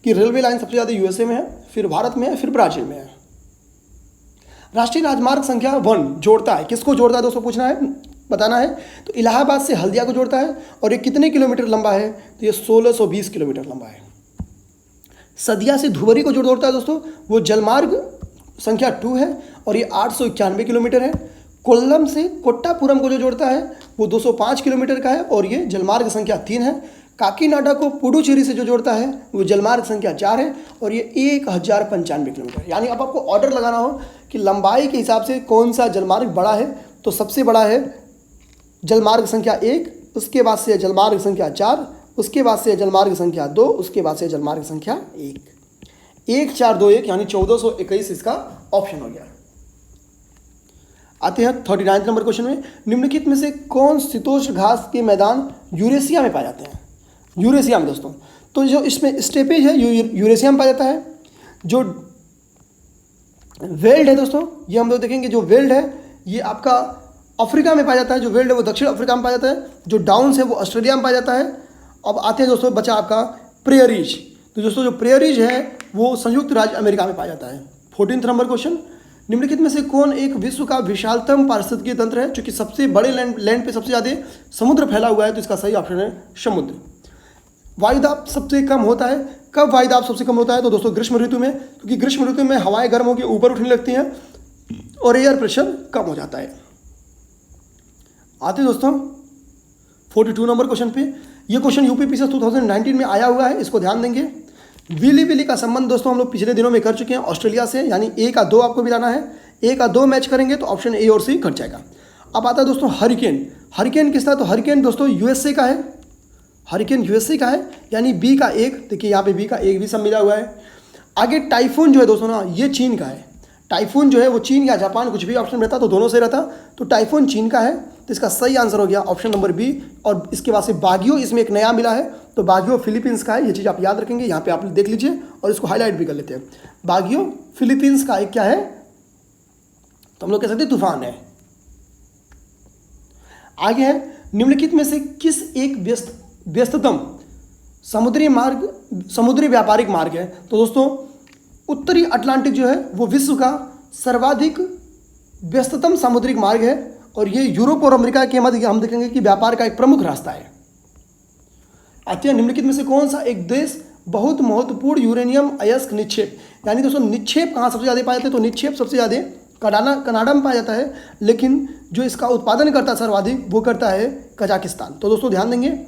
कि रेलवे लाइन सबसे ज़्यादा यूएसए में है, फिर भारत में है, फिर ब्राज़ील में है। राष्ट्रीय राजमार्ग संख्या 1 जोड़ता है, किसको जोड़ता है दोस्तों पूछना है, बताना है। तो इलाहाबाद से हल्दिया को जोड़ता है, और ये कितने किलोमीटर लंबा है, तो ये 1620 किलोमीटर लंबा है। सदिया से धुबरी को जो जोड़ता है दोस्तों वो जलमार्ग संख्या 2 है, और ये 891 किलोमीटर है। कोल्लम से कोट्टापुरम को जो जोड़ता है वो 205 किलोमीटर का है, और ये जलमार्ग संख्या 3 है। काकीनाडा को पुडुचेरी से जो जोड़ता है वो जलमार्ग संख्या 4 है, और ये 1095 किलोमीटर। यानी अब आपको ऑर्डर लगाना हो कि लंबाई के हिसाब से कौन सा जलमार्ग बड़ा है, तो सबसे बड़ा है जलमार्ग संख्या 1, उसके बाद से जलमार्ग संख्या 4, उसके बाद से जलमार्ग संख्या 2, उसके बाद से जलमार्ग संख्या 1। 1421 यानी 1421 इसका ऑप्शन हो गया। आते हैं 39 नंबर क्वेश्चन में। निम्नलिखित में से कौन शीतोष्ण घास के मैदान यूरेशिया में पाए जाते हैं? यूरेशिया में दोस्तों, तो जो इसमें स्टेपेज है यूरेशिया में पाया जाता है। जो वेल्ड है दोस्तों, ये हम लोग देखेंगे, जो वेल्ड है ये आपका अफ्रीका में पाया जाता है, जो वेल्ड है वो दक्षिण अफ्रीका में पाया जाता है। जो डाउन्स है वो ऑस्ट्रेलिया में पाया जाता है। अब आते हैं दोस्तों, बचा आपका प्रेयरीज। तो दोस्तों जो प्रेयरीज है वो संयुक्त राज्य अमेरिका में पाया जाता है। 14 नंबर क्वेश्चन, निम्नलिखित में से कौन एक विश्व का विशालतम पारिस्थितिकीय तंत्र है? चूंकि सबसे बड़े लैंड पे सबसे ज़्यादा समुद्र फैला हुआ है, तो इसका सही ऑप्शन है समुद्र। वायुदाब सबसे कम होता है, कब वायुदाब सबसे कम होता है? तो दोस्तों ग्रीष्म ऋतु में, क्योंकि ग्रीष्म ऋतु में हवाएं गर्म होकर ऊपर उठने लगती हैं और एयर प्रेशर कम हो जाता है। आते दोस्तों 42 नंबर क्वेश्चन पे। ये क्वेश्चन यूपीपीसीएस 2019 में आया हुआ है, इसको ध्यान देंगे। विली विली का संबंध दोस्तों हम लोग पिछले दिनों में कर चुके हैं ऑस्ट्रेलिया से, यानी A का 2 आपको मिलाना है। A का 2 मैच करेंगे तो ऑप्शन A और C कट जाएगा। अब आता है दोस्तों हरिकेन। हरिकेन किसका? तो हरिकेन दोस्तों यूएसए का है। हरिकेन यूएसए का है, यानी B का 1, देखिए यहाँ पे B का 1 भी सब मिला हुआ है। आगे टाइफून जो है दोस्तों ना, ये चीन का है। टाइफून जो है वो चीन या जापान, कुछ भी ऑप्शन रहता तो दोनों से रहता, तो टाइफून चीन का है। तो इसका सही आंसर हो गया ऑप्शन नंबर बी। और इसके बाद से बागियो, इसमें एक नया मिला है, तो बागियो फिलीपींस का है। ये चीज़ आप याद रखेंगे, यहाँ पे आप देख लीजिए और इसको हाईलाइट भी कर लेते हैं। बागियो फिलीपींस का एक क्या है, तो हम लोग कह सकते हैं तूफान है। आगे है, निम्नलिखित में से किस एक व्यस्ततम समुद्री व्यापारिक मार्ग है? तो दोस्तों उत्तरी अटलांटिक जो है वो विश्व का सर्वाधिक व्यस्ततम सामुद्रिक मार्ग है, और ये यूरोप और अमेरिका के मध्य हम देखेंगे कि व्यापार का एक प्रमुख रास्ता है। आते हैं, निम्नलिखित में से कौन सा एक देश बहुत महत्वपूर्ण यूरेनियम अयस्क निक्षेप, यानी दोस्तों निक्षेप कहाँ सबसे ज़्यादा पाए जाते हैं? तो निक्षेप सबसे ज़्यादा कनाडा में पाया जाता है, लेकिन जो इसका उत्पादन करता है सर्वाधिक वो करता है कजाकिस्तान। तो दोस्तों ध्यान देंगे,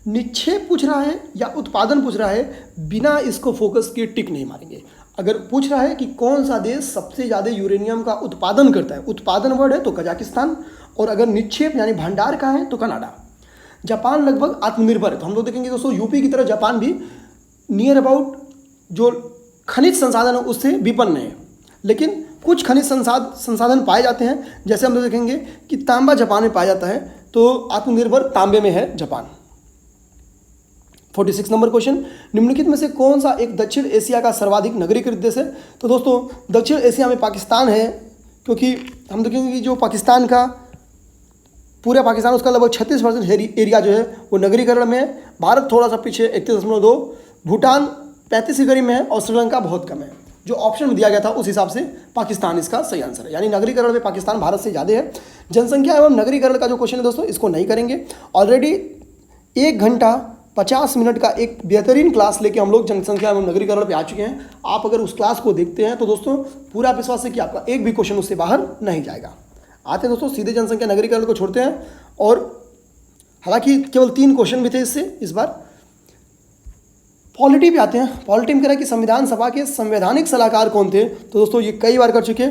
निक्षेप पूछ रहा है या उत्पादन पूछ रहा है, बिना इसको फोकस किए टिक नहीं मारेंगे। अगर पूछ रहा है कि कौन सा देश सबसे ज़्यादा यूरेनियम का उत्पादन करता है, उत्पादन वर्ड है तो कजाकिस्तान, और अगर निक्षेप यानी भंडार का है तो कनाडा। जापान लगभग आत्मनिर्भर है, तो हम लोग देखेंगे दोस्तों यूपी की तरह जापान भी नियर अबाउट जो खनिज संसाधन है उससे विपन्न है, लेकिन कुछ खनिज संसाधन पाए जाते हैं। जैसे हम लोग देखेंगे कि तांबा जापान में पाया जाता है, तो आत्मनिर्भर तांबे में है जापान। 46 नंबर क्वेश्चन, निम्नलिखित में से कौन सा एक दक्षिण एशिया का सर्वाधिक नगरीकृत देश है? तो दोस्तों दक्षिण एशिया में पाकिस्तान है, क्योंकि हम देखेंगे कि जो पाकिस्तान का पूरा पाकिस्तान, उसका लगभग 36% एरिया जो है वो नगरीकरण में है। भारत थोड़ा सा पीछे 31.2, भूटान 35 के करीब में है, और श्रीलंका बहुत कम है। जो ऑप्शन में दिया गया था उस हिसाब से पाकिस्तान इसका सही आंसर है, यानी नगरीकरण में पाकिस्तान भारत से ज़्यादा है। जनसंख्या एवं नगरीकरण का जो क्वेश्चन है दोस्तों, इसको नहीं करेंगे। ऑलरेडी 1 घंटा 50 मिनट का एक बेहतरीन क्लास लेके हम लोग जनसंख्या एवं नगरीकरण पे आ चुके हैं। आप अगर उस क्लास को देखते हैं तो दोस्तों पूरा विश्वास है कि आपका एक भी क्वेश्चन उससे बाहर नहीं जाएगा। आते हैं दोस्तों सीधे जनसंख्या नगरीकरण को छोड़ते हैं, और हालांकि केवल 3 क्वेश्चन भी थे इससे इस बार। पॉलिटी पे आते हैं। पॉलिटी में कह रहा है कि संविधान सभा के संवैधानिक सलाहकार कौन थे, तो दोस्तों ये कई बार कर चुके,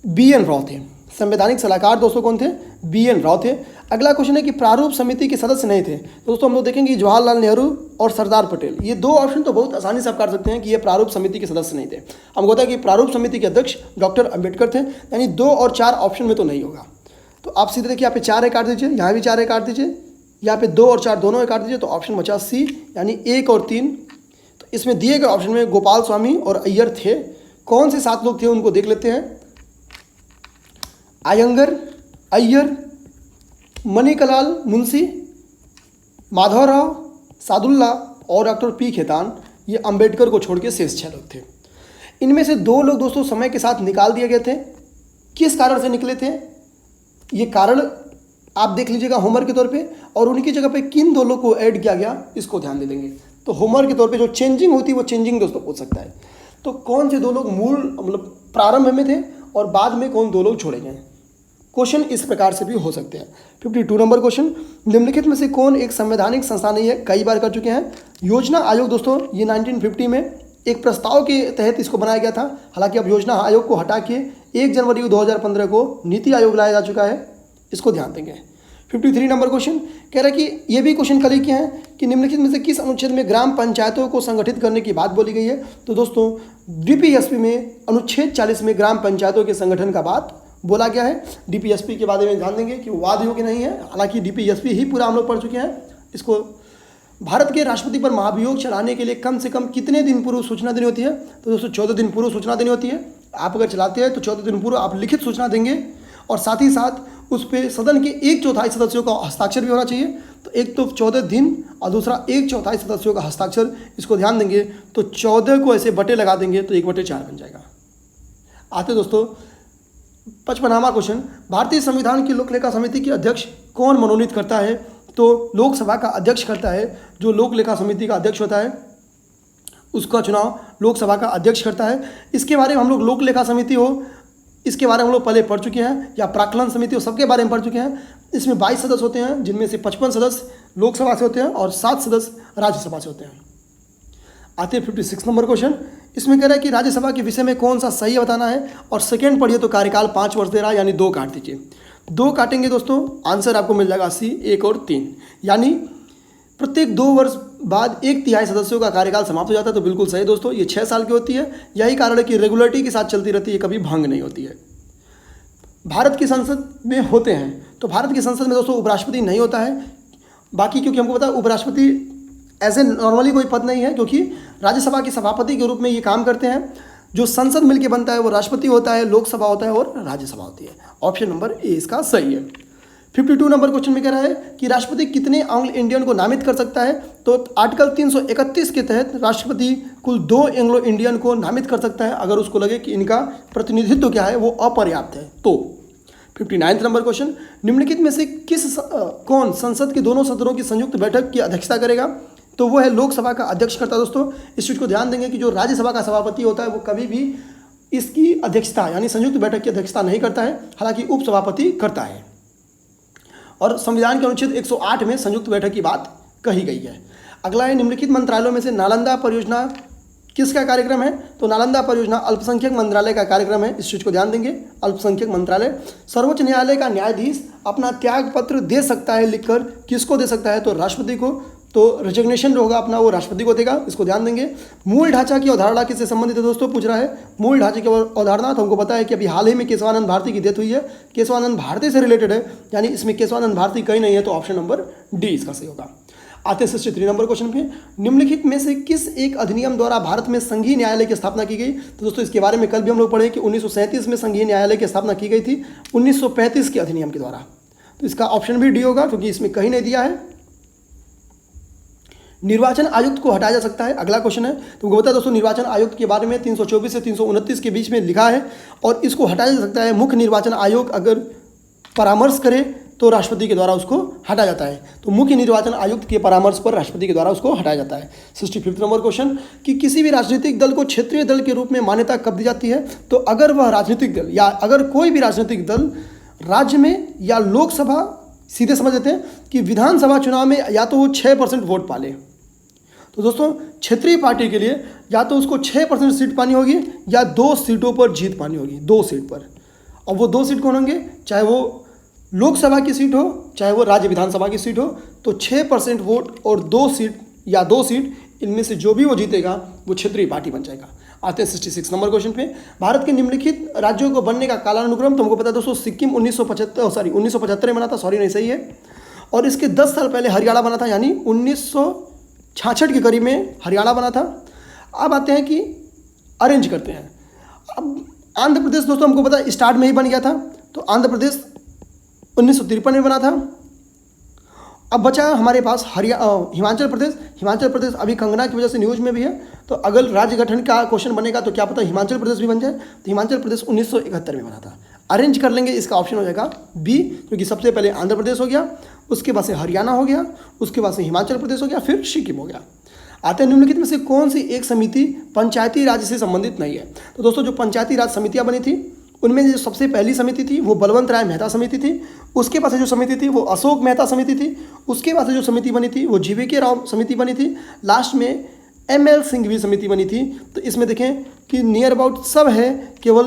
BN राव थे। संवैधानिक सलाहकार दोस्तों कौन थे, BN राव थे। अगला क्वेश्चन है कि प्रारूप समिति के सदस्य नहीं थे, तो दोस्तों हम लोग देखेंगे जवाहरलाल नेहरू और सरदार पटेल। ये दो ऑप्शन तो बहुत आसानी से आप कर सकते हैं कि ये प्रारूप समिति के सदस्य नहीं थे। हमको पता है कि प्रारूप समिति के अध्यक्ष डॉक्टर अंबेडकर थे, यानी 2 और 4 ऑप्शन में तो नहीं होगा। तो आप सीधे देखिए यहाँ पे 4 काट दीजिए, यहाँ भी 4 काट दीजिए, यहाँ पे 2 और 4 दोनों काट दीजिए, तो ऑप्शन बचा C, यानी 1 और 3। तो इसमें दिए गए ऑप्शन में गोपाल स्वामी और अय्यर थे। कौन से 7 लोग थे उनको देख लेते हैं। अयंगर, अय्यर, मणिकलाल मुंशी, माधवराव, सादुल्ला और डॉक्टर P खेतान, ये अंबेडकर को छोड़ के शेष 6 लोग थे। इनमें से 2 लोग दोस्तों समय के साथ निकाल दिए गए थे। किस कारण से निकले थे, ये कारण आप देख लीजिएगा होमवर्क के तौर पे, और उनकी जगह पे किन 2 लोग को ऐड किया गया इसको ध्यान दे लेंगे। तो होमवर्क के तौर पे जो चेंजिंग होती है वो चेंजिंग दोस्तों पूछ सकता है। तो कौन से 2 लोग मूल मतलब प्रारंभ में थे और बाद में कौन 2 लोग छोड़े गए, क्वेश्चन इस प्रकार से भी हो सकते हैं। 52 नंबर क्वेश्चन, निम्नलिखित में से कौन एक संवैधानिक संस्था नहीं है, कई बार कर चुके हैं। योजना आयोग दोस्तों ये 1950 में एक प्रस्ताव के तहत इसको बनाया गया था। हालांकि अब योजना आयोग को हटा के 1 जनवरी 2015 को नीति आयोग लाया जा चुका है, इसको ध्यान देंगे। 53 नंबर क्वेश्चन कह रहा है कि ये भी क्वेश्चन कल ही किए हैं कि निम्नलिखित में से किस अनुच्छेद में ग्राम पंचायतों को संगठित करने की बात बोली गई है। तो दोस्तों DPSP में अनुच्छेद 40 में ग्राम पंचायतों के संगठन का बात बोला गया है। DPSP के बारे में ध्यान देंगे कि वाद योग्य नहीं है, हालांकि DPSP ही पूरा हम लोग पढ़ चुके हैं इसको। भारत के राष्ट्रपति पर महाभियोग चलाने के लिए कम से कम कितने दिन पूर्व सूचना देनी होती है, तो दोस्तों 14 दिन पूर्व सूचना देनी होती है। आप अगर चलाते हैं तो 14 दिन पूर्व आप लिखित सूचना देंगे, और साथ ही साथ उस पर सदन के 1/4 सदस्यों का हस्ताक्षर भी होना चाहिए। तो एक तो 14 दिन और दूसरा 1/4 सदस्यों का हस्ताक्षर, इसको ध्यान देंगे। तो 14 को ऐसे बटे लगा देंगे तो 1/4 बन जाएगा। आते दोस्तों 55वां क्वेश्चन, भारतीय संविधान की लोक लेखा समिति के अध्यक्ष कौन मनोनीत करता है, तो लोकसभा का अध्यक्ष करता है। जो लोक लेखा समिति का अध्यक्ष होता है उसका चुनाव लोकसभा का अध्यक्ष करता है। इसके बारे में हम लोग लोक लेखा समिति हो, इसके बारे में हम लोग पहले पढ़ चुके हैं, या प्राक्कलन समिति हो, सबके बारे में पढ़ चुके हैं। इसमें 22 सदस्य होते हैं, जिनमें से 55 सदस्य लोकसभा से होते हैं और 7 सदस्य राज्यसभा से होते हैं। आते हैं 56 नंबर क्वेश्चन, इसमें कह रहा है कि राज्यसभा के विषय में कौन सा सही बताना है, और सेकेंड पढ़िए तो कार्यकाल 5 वर्ष दे रहा है, यानी 2 काट दीजिए। 2 काटेंगे दोस्तों, आंसर आपको मिल जाएगा C, 1 और 3, यानी प्रत्येक 2 वर्ष बाद 1/3 सदस्यों का कार्यकाल समाप्त हो जाता है। तो बिल्कुल सही दोस्तों, ये 6 साल की होती है। यही कारण है कि रेगुलरिटी के साथ चलती रहती है, कभी भंग नहीं होती है। भारत की संसद में होते हैं, तो भारत की संसद में दोस्तों उपराष्ट्रपति नहीं होता है। बाकी क्योंकि हमको पता है उपराष्ट्रपति ऐसे नॉर्मली कोई पद नहीं है, क्योंकि राज्यसभा के सभापति के रूप में ये काम करते हैं। जो संसद मिलकर बनता है वो राष्ट्रपति होता है, लोकसभा होता है और राज्यसभा होती है। ऑप्शन नंबर ए इसका सही है। 52 नंबर क्वेश्चन में कह रहा है कि राष्ट्रपति कितने एंग्लो इंडियन को नामित कर सकता है, तो आर्टिकल 331 के तहत राष्ट्रपति कुल 2 एंग्लो इंडियन को नामित कर सकता है, अगर उसको लगे कि इनका प्रतिनिधित्व क्या है वो अपर्याप्त है तो। 59 नंबर क्वेश्चन, निम्नलिखित में से कौन संसद के दोनों सदनों की संयुक्त बैठक की अध्यक्षता करेगा, तो वो है लोकसभा का अध्यक्ष करता है। दोस्तों इस चीज़ को ध्यान देंगे कि जो राज्यसभा का सभापति होता है वो कभी भी इसकी अध्यक्षता यानी संयुक्त बैठक की अध्यक्षता नहीं करता है, हालांकि उपसभापति करता है। और संविधान के अनुच्छेद 108 में संयुक्त बैठक की बात कही गई है। अगला है, निम्नलिखित मंत्रालयों में से नालंदा परियोजना किसका कार्यक्रम है, तो नालंदा परियोजना अल्पसंख्यक मंत्रालय का कार्यक्रम है। इस चीज़ को ध्यान देंगे, अल्पसंख्यक मंत्रालय। सर्वोच्च न्यायालय का न्यायाधीश अपना त्याग पत्र दे सकता है लिखकर, किसको दे सकता है, तो राष्ट्रपति को। तो रिजिग्नेशन जो होगा अपना वो राष्ट्रपति को देगा, इसको ध्यान देंगे। मूल ढांचा की अवधारणा किससे संबंधित है दोस्तों, पूछ रहा है। मूल ढांचे की अवधारणा तो हमको पता है कि अभी हाल ही में केशवानंद भारती की डेथ हुई है, केशवानंद भारती से रिलेटेड है, यानी इसमें केशवानंद भारती कहीं नहीं है, तो ऑप्शन नंबर डी इसका सही होगा। आते 63 नंबर क्वेश्चन पे, निम्नलिखित में से किस एक अधिनियम द्वारा भारत में संघीय न्यायालय की स्थापना की गई, तो दोस्तों इसके बारे में कल भी हम लोग पढ़े कि 1937 में संघीय न्यायालय की स्थापना की गई थी 1935 के अधिनियम के द्वारा। तो इसका ऑप्शन भी डी होगा, क्योंकि इसमें कहीं नहीं दिया है। निर्वाचन आयुक्त को हटाया जा सकता है, अगला क्वेश्चन है। तो बता है दोस्तों निर्वाचन आयुक्त के बारे में 324 से 329 के बीच में लिखा है, और इसको हटाया जा सकता है। मुख्य निर्वाचन आयोग अगर परामर्श करे तो राष्ट्रपति के द्वारा उसको हटाया जाता है। तो मुख्य निर्वाचन आयुक्त के परामर्श पर राष्ट्रपति के द्वारा उसको हटाया जाता है। 65 नंबर क्वेश्चन कि किसी भी राजनीतिक दल को क्षेत्रीय दल के रूप में मान्यता कब दी जाती है, तो अगर वह राजनीतिक दल या अगर कोई भी राजनीतिक दल राज्य में या लोकसभा, सीधे समझ लेते हैं कि विधानसभा चुनाव में या तो वो 6% वोट पाले, तो दोस्तों क्षेत्रीय पार्टी के लिए या तो उसको 6% सीट पानी होगी या 2 सीटों पर जीत पानी होगी, 2 सीट पर। और वो 2 सीट कौन होंगे, चाहे वो लोकसभा की सीट हो चाहे वो राज्य विधानसभा की सीट हो, तो 6% वोट और 2 सीट या 2 सीट, इनमें से जो भी वो जीतेगा वो क्षेत्रीय पार्टी बन जाएगा। आते हैं 66 नंबर क्वेश्चन पे। भारत के निम्नलिखित राज्यों को बनने का कालानुक्रम। तो हमको पता है दोस्तों, सिक्किम 1975 में बना था, सॉरी नहीं सही है। और इसके 10 साल पहले हरियाणा बना था, यानी 1966 के करीब में हरियाणा बना था। अब आते हैं कि अरेंज करते हैं। अब आंध्र प्रदेश दोस्तों हमको पता है स्टार्ट में ही बन गया था, तो आंध्र प्रदेश 1953 में बना था। अब बचा हमारे पास हिमाचल प्रदेश। हिमाचल प्रदेश अभी कंगना की वजह से न्यूज में भी है, तो अगर राज्य गठन का क्वेश्चन बनेगा तो क्या पता हिमाचल प्रदेश भी बन जाए। तो हिमाचल प्रदेश 1971 में बना था। अरेंज कर लेंगे, इसका ऑप्शन हो जाएगा बी, क्योंकि सबसे पहले आंध्र प्रदेश हो गया, उसके बाद से हरियाणा हो गया, उसके बाद से हिमाचल प्रदेश हो गया, फिर सिक्किम हो गया। आते हैं निम्नलिखित में से कौन सी एक समिति पंचायती राज से संबंधित नहीं है। तो दोस्तों जो पंचायती राज समितियां बनी थी उनमें जो सबसे पहली समिति थी वो बलवंत राय मेहता समिति थी। उसके पास जो समिति थी वो अशोक मेहता समिति थी। उसके पास जो समिति बनी थी वो जीवीके राव समिति बनी थी। लास्ट में ML सिंघवी समिति बनी थी। तो इसमें देखें कि नियर अबाउट सब है, केवल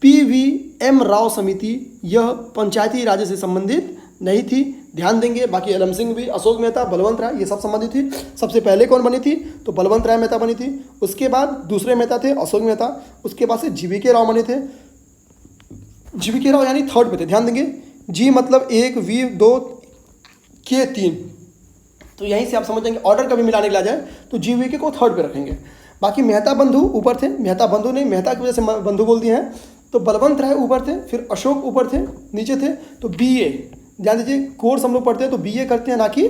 PVM राव समिति यह पंचायती राज से संबंधित नहीं थी, ध्यान देंगे। बाकी LM सिंघवी, अशोक मेहता, बलवंत राय ये सब संबंधित थी। सबसे पहले कौन बनी थी, तो बलवंत राय मेहता बनी थी। उसके बाद दूसरे मेहता थे अशोक मेहता, उसके बाद से जीवीके राव बने थे। जीवीके राव यानी थर्ड पे थे, ध्यान देंगे। जी मतलब 1, V 2, K 3, तो यहीं से आप समझ जाएंगे। ऑर्डर कभी मिलाने के लिए आ जाए तो जीवीके को थर्ड पे रखेंगे। बाकी मेहता बंधु ऊपर थे, मेहता बंधु नहीं, मेहता की वजह से बंधु बोल दिए हैं। तो बलवंत राय ऊपर थे, फिर अशोक ऊपर थे, नीचे थे। तो BA ध्यान दीजिए, कोर्स हम लोग पढ़ते हैं तो BA करते हैं, ना कि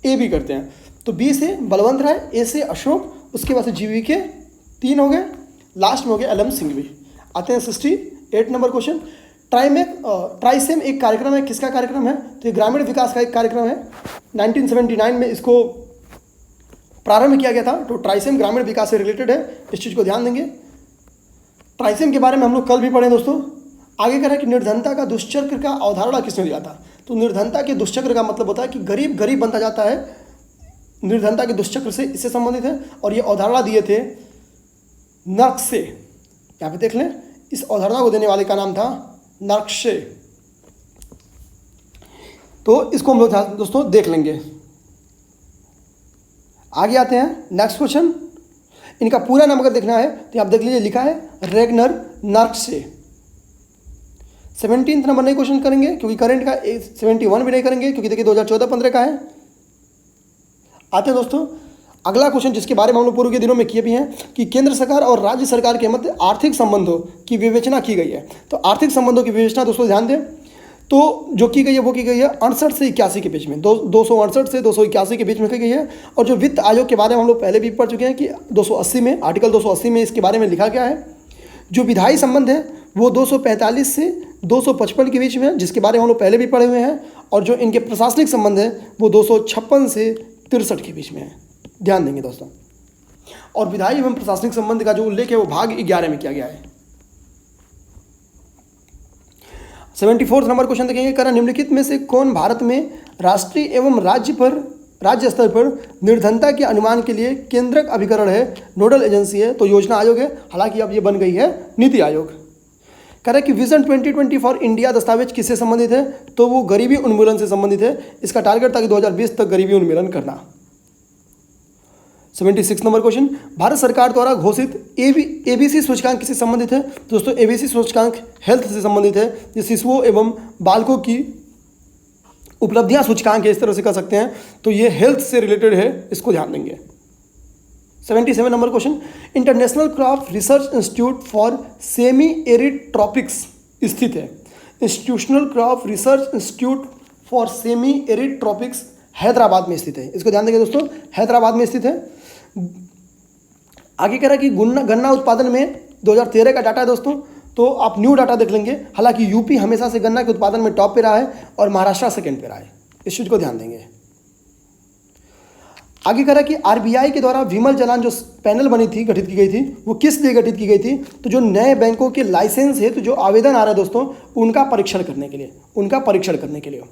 AB करते हैं। तो B से बलवंत राय, A से अशोक, उसके बाद से जीवीके 3 हो गए, लास्ट में हो गया LM सिंघवी। आते हैं 68 नंबर क्वेश्चन। ट्राइसेम एक कार्यक्रम है, किसका कार्यक्रम है, तो ये ग्रामीण विकास का एक कार्यक्रम है। 1979 में इसको प्रारंभ किया गया था। तो ट्राइसेम ग्रामीण विकास से रिलेटेड है, इस चीज़ को ध्यान देंगे। ट्राइसेम के बारे में हम लोग कल भी पढ़े दोस्तों। आगे कह रहा है कि निर्धनता का दुष्चक्र का अवधारणा किसने दिया था। तो निर्धनता के दुष्चक्र का मतलब होता है कि गरीब गरीब बनता जाता है, निर्धनता के दुष्चक्र से इससे संबंधित है। और ये अवधारणा दिए थे नर्कशे, यहाँ पे देख लें, इस अवधारणा को देने वाले का नाम था नर्कशे। तो इसको हम लोग दोस्तों देख लेंगे। आगे आते हैं नेक्स्ट क्वेश्चन। इनका पूरा नाम अगर देखना है तो आप देख लीजिए, लिखा है रेगनर नर्कशे। 17 नंबर नहीं क्वेश्चन करेंगे क्योंकि करंट का 71 भी नहीं करेंगे, क्योंकि देखिए 2014-15 का है। आते हैं दोस्तों अगला क्वेश्चन, जिसके बारे में हम लोग पूर्व के दिनों में किए भी हैं कि केंद्र सरकार और राज्य सरकार के मध्य आर्थिक संबंधों की विवेचना की गई है। तो आर्थिक संबंधों की विवेचना दोस्तों ध्यान दें, तो जो की गई है वो की गई है 68 से 81 के बीच में, 268 से 281 के बीच में की गई है। और जो वित्त आयोग के बारे में हम लोग पहले भी पढ़ चुके हैं कि 280 में, आर्टिकल 280 में इसके बारे में लिखा गया है। जो विधायी संबंध है वो 245 से 255 के बीच में है, जिसके बारे में हम लोग पहले भी पढ़े हुए हैं। और जो इनके प्रशासनिक संबंध है वो 256 से 63 के बीच में है, ध्यान देंगे दोस्तों। और विधायी एवं प्रशासनिक संबंध का जो उल्लेख है वो भाग 11 में किया गया है। 74 नंबर क्वेश्चन देखेंगे, करा निम्नलिखित में से कौन भारत में राष्ट्रीय एवं राज्य स्तर पर निर्धनता के अनुमान के लिए केंद्रक अभिकरण है, नोडल एजेंसी है। तो योजना आयोग है, हालांकि अब ये बन गई है नीति आयोग। कह रहा है कि विजन 2020 फॉर इंडिया दस्तावेज किससे संबंधित है, तो वो गरीबी उन्मूलन से संबंधित है। इसका टारगेट था कि 2020 तक गरीबी उन्मूलन करना। 76 नंबर क्वेश्चन, भारत सरकार द्वारा घोषित ABC सूचकांक किससे संबंधित है। दोस्तों ABC सूचकांक हेल्थ से संबंधित है, ये शिशुओं एवं बालकों की उपलब्धियां सूचकांक है, इस तरह से कह सकते हैं। तो ये हेल्थ से रिलेटेड है, इसको ध्यान देंगे। 77 number question, international crop research institute for semi arid tropics स्थित है। Institutional crop research institute for semi arid tropics Hyderabad में स्थित है, इसको ध्यान देंगे दोस्तों, हैदराबाद में स्थित है। आगे कह रहा है कि गन्ना उत्पादन में 2013 का डाटा है दोस्तों, तो आप न्यू डाटा देख लेंगे। हालांकि यूपी हमेशा से गन्ना के उत्पादन में टॉप पे रहा है और महाराष्ट्र सेकंड पे रहा है, इस चीज़ को ध्यान देंगे। आगे कह रहा है कि आरबीआई के द्वारा विमल जलान जो पैनल बनी थी, गठित की गई थी, वो किस लिए गठित की गई थी, तो जो नए बैंकों के लाइसेंस है, तो जो आवेदन आ रहा है दोस्तों, उनका परीक्षण करने के लिए,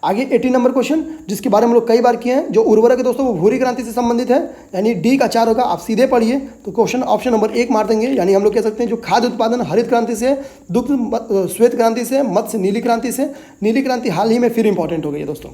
आगे 80 नंबर क्वेश्चन, जिसके बारे में हम लोग कई बार किए हैं, जो उर्वरक है दोस्तों वो भूरी क्रांति से संबंधित है, यानी डी का 4 होगा। आप सीधे पढ़िए तो क्वेश्चन ऑप्शन नंबर 1 मार देंगे, यानी हम लोग कह सकते हैं जो खाद्य उत्पादन हरित क्रांति से, दुग्ध श्वेत क्रांति से, मत्स्य नीली क्रांति से। नीली क्रांति हाल ही में फिर इंपॉर्टेंट हो गई है दोस्तों।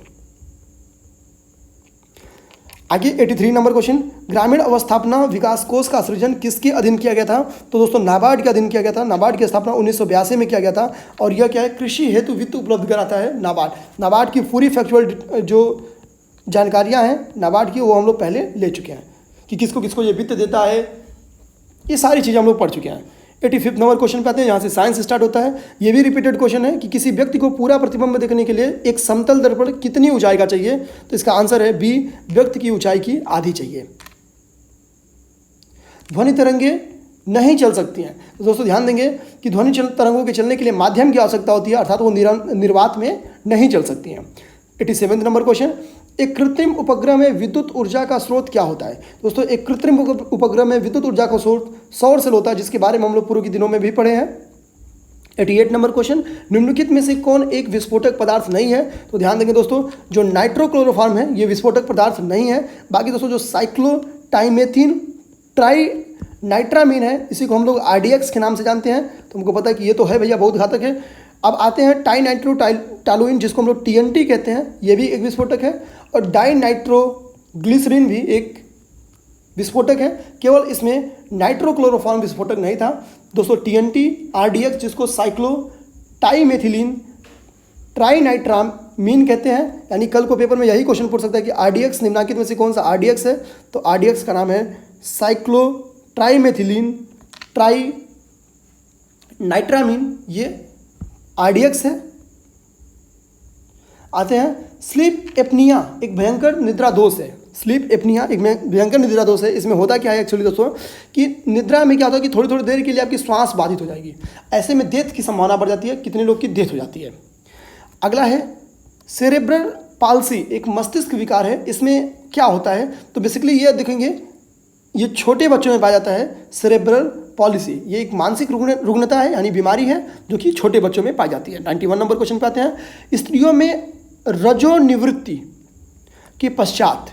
आगे 83 नंबर क्वेश्चन, ग्रामीण अवस्थापना विकास कोष का सृजन किसके अधीन किया गया था? तो दोस्तों नाबार्ड के अधीन किया गया था। नाबार्ड की स्थापना 1982 में किया गया था और यह क्या है, कृषि हेतु वित्त उपलब्ध कराता है नाबार्ड। नाबार्ड की पूरी फैक्चुअल जो जानकारियां हैं नाबार्ड की वो हम लोग पहले ले चुके हैं कि किसको किसको ये वित्त देता है, ये सारी चीज़ें हम लोग पढ़ चुके हैं। 85 नंबर क्वेश्चन पे आते हैं, यहाँ से साइंस स्टार्ट होता है। ये भी रिपीटेड क्वेश्चन है कि किसी व्यक्ति को पूरा प्रतिबिंब देखने के लिए एक समतल दर्पण कितनी ऊंचाई का चाहिए? तो इसका आंसर है बी, व्यक्ति की ऊंचाई की आधी चाहिए। ध्वनि तरंगे नहीं चल सकती हैं, तो दोस्तों ध्यान देंगे कि ध्वनि तरंगों के चलने के लिए माध्यम की आवश्यकता होती है, अर्थात वो निर्वात में नहीं चल सकती हैं। 87 नंबर क्वेश्चन, एक कृत्रिम उपग्रह में विद्युत ऊर्जा का स्रोत क्या होता है? दोस्तों एक कृत्रिम उपग्रह में विद्युत ऊर्जा का स्रोत सौर सेल होता है, जिसके बारे में हम लोग पूर्व के दिनों में भी पढ़े हैं। 88 नंबर क्वेश्चन, निम्नलिखित में से कौन एक विस्फोटक पदार्थ नहीं है? तो ध्यान देंगे दोस्तों, जो नाइट्रोक्लोरोफॉर्म है ये विस्फोटक पदार्थ नहीं है। बाकी दोस्तों जो साइक्लोटाइमेथिन ट्राई नाइट्रामीन है, इसी को हम लोग RDX के नाम से जानते हैं, तो हमको पता है कि ये तो है भैया बहुत घातक है। अब आते हैं टाइनाइट्रोटालुइन, जिसको हम लोग TNT कहते हैं, ये भी एक विस्फोटक है। और डाइनाइट्रोग्लिसरीन भी एक विस्फोटक है, केवल इसमें नाइट्रोक्लोरोफॉर्म विस्फोटक नहीं था। दोस्तों TNT, RDX जिसको साइक्लोटाइमेथिलीन ट्राइनाइट्रामीन कहते हैं, यानी कल को पेपर में यही क्वेश्चन पूछ सकता है कि RDX निम्नलिखित में से कौन सा RDX है? तो RDX का नाम है साइक्लोट्राइमेथिलीन ट्राइनाइट्रामीन, ये RDX है। आते हैं स्लीप एपनिया, एक भयंकर निद्रा दोष है। स्लीप एपनिया एक भयंकर निद्रा दोष है। इसमें होता क्या है एक्चुअली दोस्तों कि निद्रा में क्या होता है कि थोड़ी थोड़ी देर के लिए आपकी श्वास बाधित हो जाएगी, ऐसे में डेथ की संभावना बढ़ जाती है। कितने लोग की डेथ हो जाती है? अगला है सेरेब्रल पाल्सी, एक मस्तिष्क विकार है। इसमें क्या होता है? तो बेसिकली ये देखेंगे, ये छोटे बच्चों में पाया जाता है सेरेब्रल पॉलिसी। ये एक मानसिक रुग्णता है, यानी बीमारी है जो कि छोटे बच्चों में पाई जाती है। 91 नंबर क्वेश्चन पे आते हैं, स्त्रियों में रजोनिवृत्ति के पश्चात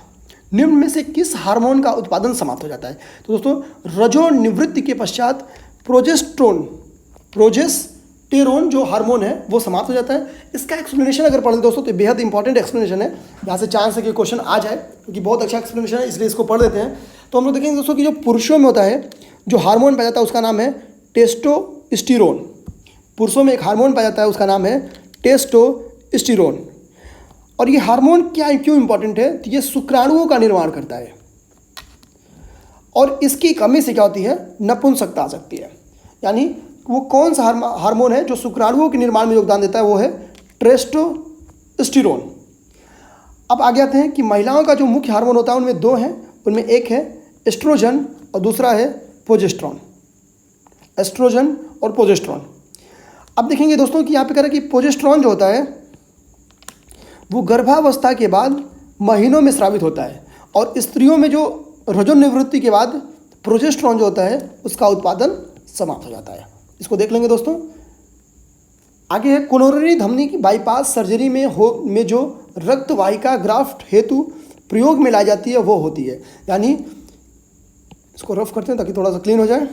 निम्न में से किस हार्मोन का उत्पादन समाप्त हो जाता है? तो दोस्तों रजोनिवृत्ति के पश्चात प्रोजेस्टेरोन जो हार्मोन है वो समाप्त हो जाता है। इसका एक्सप्लेनेशन अगर पढ़ लें दोस्तों तो बेहद इंपॉर्टेंट एक्सप्लेनेशन है, जहाँ से चांस है कि क्वेश्चन आ जाए, क्योंकि बहुत अच्छा एक्सप्लेनेशन है, इसलिए इसको पढ़ लेते हैं। तो हम लोग देखेंगे दोस्तों कि जो पुरुषों में होता है, जो हार्मोन पाया जाता है उसका नाम है टेस्टोस्टेरोन। पुरुषों में एक हार्मोन पाया जाता है उसका नाम है टेस्टोस्टेरोन। और ये हार्मोन क्यों इंपॉर्टेंट है? तो ये शुक्राणुओं का निर्माण करता है और इसकी कमी से क्या होती है? नपुंसकता आ सकती है। यानी वो कौन सा हार्मोन है जो शुक्राणुओं के निर्माण में योगदान देता है? वो है टेस्टोस्टेरोन। अब आगे आते हैं कि महिलाओं का जो मुख्य हार्मोन होता है उनमें दो हैं, उनमें एक है एस्ट्रोजन और दूसरा है प्रोजेस्टेरोन। एस्ट्रोजन और प्रोजेस्टेरोन। अब देखेंगे दोस्तों कि यहाँ पे कह रहा है कि प्रोजेस्टेरोन जो होता है वो गर्भावस्था के बाद महीनों में स्रावित होता है, और स्त्रियों में जो रजोनिवृत्ति के बाद प्रोजेस्टेरोन जो होता है उसका उत्पादन समाप्त हो जाता है। इसको देख लेंगे दोस्तों। आगे है कोरोनरी धमनी की बाईपास सर्जरी में जो रक्त वाहिका ग्राफ्ट हेतु प्रयोग में लाई जाती है वो होती है, यानी इसको रफ करते हैं ताकि थोड़ा सा क्लीन हो जाए।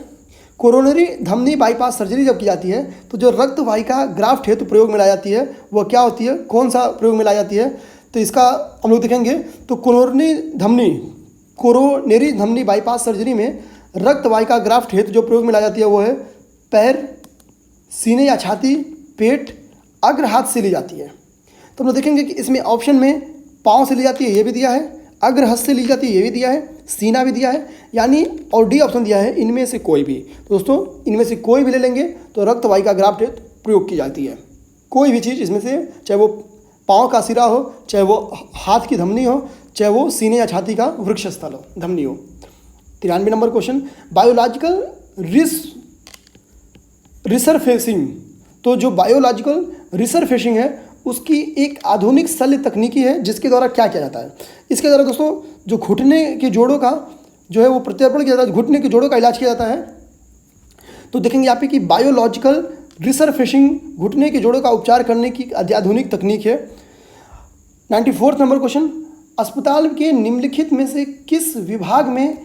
कोरोनरी धमनी बाईपास सर्जरी जब की जाती है तो जो रक्त वाहिका ग्राफ्ट हेतु प्रयोग में लाई जाती है वो क्या होती है? कौन सा प्रयोग में लाई जाती है? तो इसका हम लोग देखेंगे तो कोरोनरी धमनी बाईपास सर्जरी में रक्त वाहिका ग्राफ्ट हेतु जो प्रयोग में लाई जाती है वो है पैर, सीने या छाती, पेट, अग्र हाथ से ली जाती है। तो हम लोग देखेंगे कि इसमें ऑप्शन में पाँव से ली जाती है, ये भी दिया है, अग्र हस्त से ली जाती है, ये भी दिया है, सीना भी दिया है, यानी और डी ऑप्शन दिया है इनमें से कोई भी। तो दोस्तों इनमें से कोई भी ले लेंगे तो रक्त वाहिका ग्राफ्ट हेतु प्रयोग की जाती है। कोई भी चीज़ इसमें से, चाहे वो पाँव का सिरा हो, चाहे वो हाथ की धमनी हो, चाहे वो सीने या छाती का वृक्ष स्थल हो, धमनी हो। 93 नंबर क्वेश्चन, बायोलॉजिकल रिसरफेसिंग। तो जो बायोलॉजिकल रिसरफेसिंग है उसकी एक आधुनिक शल्य तकनीकी है जिसके द्वारा क्या किया जाता है? इसके द्वारा दोस्तों जो घुटने के जोड़ों का जो है वो प्रत्यारोपण किया जाता है, घुटने के जोड़ों का इलाज किया जाता है। तो देखेंगे यहाँ पे कि बायोलॉजिकल रिसरफेसिंग घुटने के जोड़ों का उपचार करने की अत्याधुनिक तकनीक है। 94 नंबर क्वेश्चन, अस्पताल के निम्नलिखित में से किस विभाग में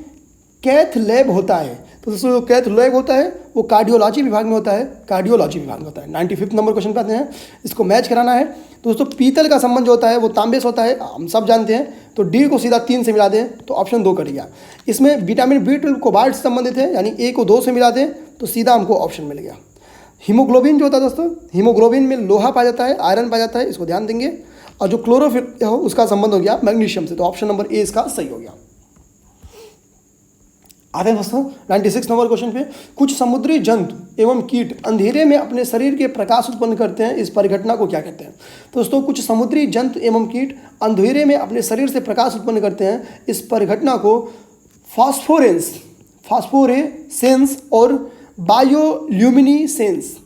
कैथ लैब होता है? तो दोस्तों जो कैथ लैब होता है वो कार्डियोलॉजी विभाग में होता है, कार्डियोलॉजी विभाग में होता है। 95 नंबर क्वेश्चन पे आते हैं, इसको मैच कराना है। तो दोस्तों पीतल का संबंध जो होता है वो तांबे से होता है, हम सब जानते हैं। तो डी को सीधा 3 से मिला दें तो ऑप्शन 2 कट गया। इसमें विटामिन B12 कोबाल्ट से संबंधित है, यानी ए को 2 से मिला दें तो सीधा हमको ऑप्शन मिल गया। हीमोग्लोबिन जो होता है दोस्तों, हीमोग्लोबिन में लोहा पाया जाता है, आयरन पाया जाता है, इसको ध्यान देंगे। और जो क्लोरोफिल हो उसका संबंध हो गया मैग्नीशियम से, तो ऑप्शन नंबर ए इसका सही हो गया। आते हैं दोस्तों 96 नंबर क्वेश्चन पे, कुछ समुद्री जंतु एवं कीट अंधेरे में अपने शरीर के प्रकाश उत्पन्न करते हैं, इस परिघटना को क्या कहते हैं? तो दोस्तों कुछ समुद्री जंतु एवं कीट अंधेरे में अपने शरीर से प्रकाश उत्पन्न करते हैं, इस परिघटना को फास्फोरेसेंस और बायोल्यूमिनिसेंस।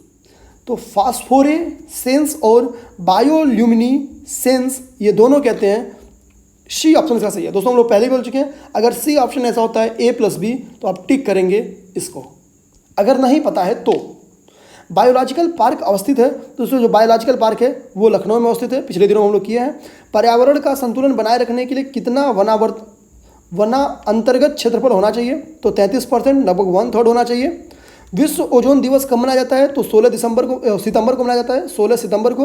तो फास्फोरेसेंस और बायोल्यूमिनिसेंस ये दोनों कहते हैं। सी ऑप्शन इसका सही है दोस्तों, हम लोग पहले ही बोल चुके हैं। अगर सी ऑप्शन ऐसा होता है A+B तो आप टिक करेंगे इसको, अगर नहीं पता है तो। बायोलॉजिकल पार्क अवस्थित है दोस्तों, जो बायोलॉजिकल पार्क है वो लखनऊ में अवस्थित है, पिछले दिनों हम लोग किए हैं। पर्यावरण का संतुलन बनाए रखने के लिए कितना वना अंतर्गत क्षेत्रफल होना चाहिए? तो 33%, लगभग 1/3 होना चाहिए। विश्व ओजोन दिवस कब मनाया जाता है? तो 16 सितंबर को मनाया जाता है, 16 सितंबर को।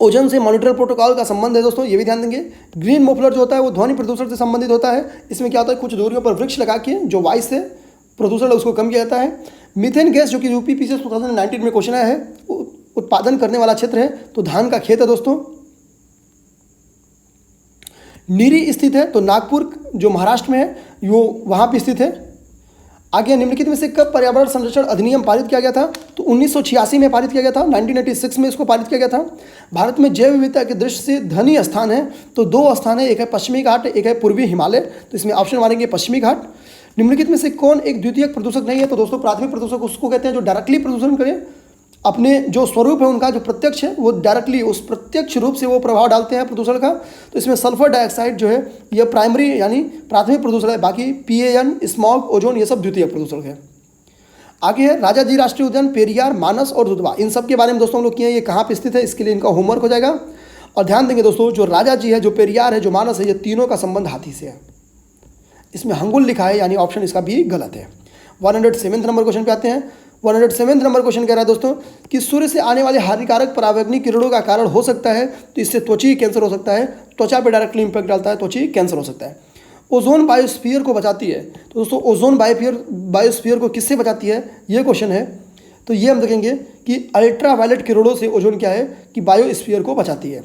ओजोन से मॉनिटर प्रोटोकॉल का संबंध है दोस्तों, ये भी ध्यान देंगे। ग्रीन मोफलर जो होता है वो ध्वनि प्रदूषण से संबंधित होता है। इसमें क्या होता है, कुछ दूरियों पर वृक्ष लगा के जो वायु से प्रदूषण है उसको कम किया जाता है। मीथेन गैस जो कि यूपीपीसीएस 2019 में क्वेश्चन आया है, उत्पादन करने वाला क्षेत्र है तो धान का खेत है दोस्तों। नीरी स्थित है तो नागपुर जो महाराष्ट्र में है वो वहाँ पर स्थित है। आगे निम्नलिखित में से कब पर्यावरण संरक्षण अधिनियम पारित किया गया था? तो 1986 में पारित किया गया था, 1986 में इसको पारित किया गया था। भारत में जैव विविधता के दृष्टि से धनी स्थान है तो 2 स्थान है, एक है पश्चिमी घाट, एक है पूर्वी हिमालय। तो इसमें ऑप्शन मारेंगे पश्चिमी घाट। निम्नलिखित में से कौन एक द्वितीयक प्रदूषक नहीं है? तो दोस्तों प्राथमिक प्रदूषक उसको कहते हैं जो डायरेक्टली प्रदूषण करे, अपने जो स्वरूप है उनका जो प्रत्यक्ष है वो डायरेक्टली उस प्रत्यक्ष रूप से वो प्रभाव डालते हैं प्रदूषण का। तो इसमें सल्फर डाइऑक्साइड जो है यह प्राइमरी यानी प्राथमिक प्रदूषण है, बाकी PAN, स्मॉग, ओजोन ये सब द्वितीय प्रदूषण है। आगे है राजा जी राष्ट्रीय उद्यान, पेरियार, मानस और दुधवा। इन सब के बारे में दोस्तों हम लोग किए, ये कहाँ पे स्थित है इसके लिए इनका होमवर्क हो जाएगा। और ध्यान देंगे दोस्तों, जो राजा जी है, जो पेरियार है, जो मानस है, ये तीनों का संबंध हाथी से है। इसमें हंगुल लिखा है, यानी ऑप्शन इसका भी गलत है। 107 नंबर क्वेश्चन पे आते हैं। 107 नंबर क्वेश्चन कह रहा है दोस्तों कि सूर्य से आने वाले हानिकारक परावैंगनी किरणों का कारण हो सकता है, तो इससे त्वचा कैंसर हो सकता है, त्वचा पे डायरेक्टली इंपैक्ट डालता है, त्वचा कैंसर हो सकता है। ओजोन बायोस्फीयर को बचाती है, तो दोस्तों ओजोन बायोस्फीयर को किससे बचाती है ये क्वेश्चन है। तो ये हम देखेंगे कि अल्ट्रावायलेट किरणों से ओजोन क्या है कि बायोस्फीयर को बचाती है।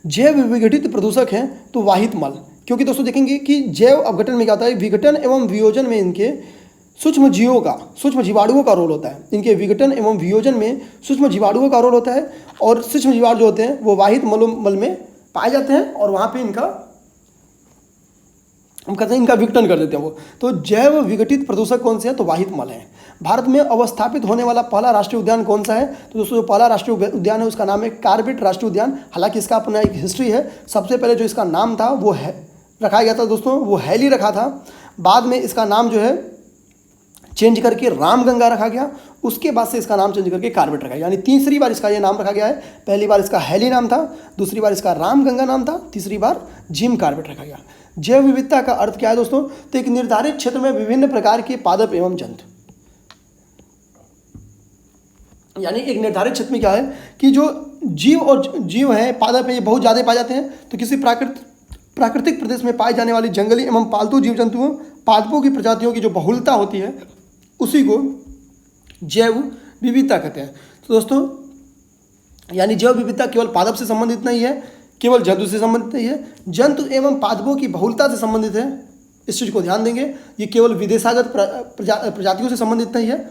जैव विघटित प्रदूषक हैं तो वाहित मल, क्योंकि दोस्तों देखेंगे कि जैव अपघटन में क्या होता है, विघटन एवं वियोजन में इनके सूक्ष्म जीवाणुओं का रोल होता है। इनके विघटन एवं वियोजन में सूक्ष्म जीवाणुओं का रोल होता है, और सूक्ष्म जीवाणु जो होते हैं वो वाहित मल में पाए जाते हैं, और वहाँ पे हम कहते हैं इनका विघटन कर देते हैं वो। तो जैव विघटित प्रदूषक कौन से हैं? तो वाहित मल है। भारत में अवस्थापित होने वाला पहला राष्ट्रीय उद्यान कौन सा है? तो दोस्तों जो पहला राष्ट्रीय उद्यान है उसका नाम है कार्बेट राष्ट्रीय उद्यान। हालांकि इसका अपना एक हिस्ट्री है। सबसे पहले जो इसका नाम था वो रखा गया था दोस्तों, वो हैली रखा था। बाद में इसका नाम जो है चेंज करके रामगंगा रखा गया, उसके बाद से इसका नाम चेंज करके कार्बेट रखा गया, यानी तीसरी बार इसका ये नाम रखा गया है। पहली बार इसका हैली नाम था, दूसरी बार इसका रामगंगा नाम था, तीसरी बार जिम कार्बेट रखा गया। जैव विविधता का अर्थ क्या है दोस्तों? तो एक निर्धारित क्षेत्र में विभिन्न प्रकार के पादप एवं जंतु, यानी एक निर्धारित क्षेत्र में क्या है कि जो जीव है, पादप है, ये बहुत ज़्यादा पाए जाते हैं। तो किसी प्राकृतिक प्रदेश में पाए जाने वाली जंगली एवं पालतू जीव जंतुओं पादपों की प्रजातियों की जो बहुलता होती है उसी को जैव विविधता कहते हैं। तो दोस्तों यानी जैव विविधता केवल पादप से संबंधित नहीं है, केवल जंतु से संबंधित नहीं है, जंतु एवं पादपों की बहुलता से संबंधित है। इस चीज़ को ध्यान देंगे, ये केवल विदेशागत प्रजातियों से संबंधित नहीं है।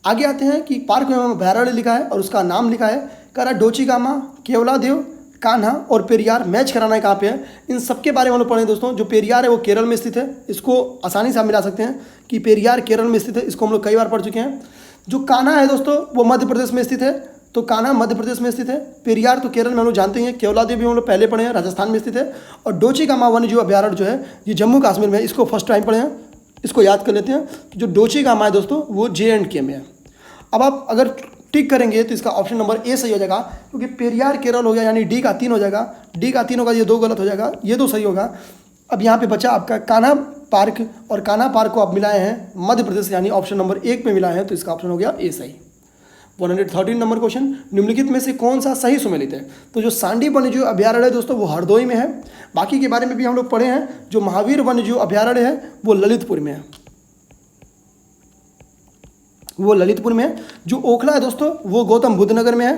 आगे आते हैं कि पार्क में अभयारण्य लिखा है और उसका नाम लिखा है करा डोचीगामा, केवलादेव, कान्हा और पेरियार। मैच कराना है कहाँ पे है, इन सबके बारे में हम लोग पढ़ें दोस्तों। जो पेरियार है वो केरल में स्थित है, इसको आसानी से आप मिला सकते हैं कि पेरियार केरल में स्थित है, इसको हम लोग कई बार पढ़ चुके हैं। जो कान्हा है दोस्तों वो मध्य प्रदेश में स्थित है, तो कान्हा मध्य प्रदेश में स्थित है। पेरियार तो केरल में हम लोग जानते हैं, केवलादेव भी हम लोग पहले पढ़े हैं, राजस्थान में स्थित है। और डोचीगामा वन्य जीव अभयारण्य जो है ये जम्मू कश्मीर में है, इसको फर्स्ट टाइम पढ़े हैं, इसको याद कर लेते हैं। जो डोचीगामा है दोस्तों वो J&K में है। अब आप अगर टिक करेंगे तो इसका ऑप्शन नंबर ए सही हो जाएगा, क्योंकि पेरियार केरल हो गया, यानी डी का 3 हो जाएगा, डी का 3 होगा, ये 2 गलत हो जाएगा, ये 2 सही होगा। अब यहाँ पे बचा आपका कान्हा पार्क, और कान्हा पार्क को आप मिलाए हैं मध्य प्रदेश, यानी ऑप्शन नंबर 1 में मिलाए हैं, तो इसका ऑप्शन हो गया ए सही। 113 नंबर क्वेश्चन, निम्नलिखित में से कौन सा सही सुमेलित है? तो जो सांडी वन्यजीव अभ्यारण्य है दोस्तों वो हरदोई में है, बाकी के बारे में भी हम लोग पढ़े हैं। जो महावीर वन्यजीव अभ्यारण्य है वो ललितपुर में है, वो ललितपुर में है। जो ओखला है दोस्तों वो गौतम बुद्ध नगर में है।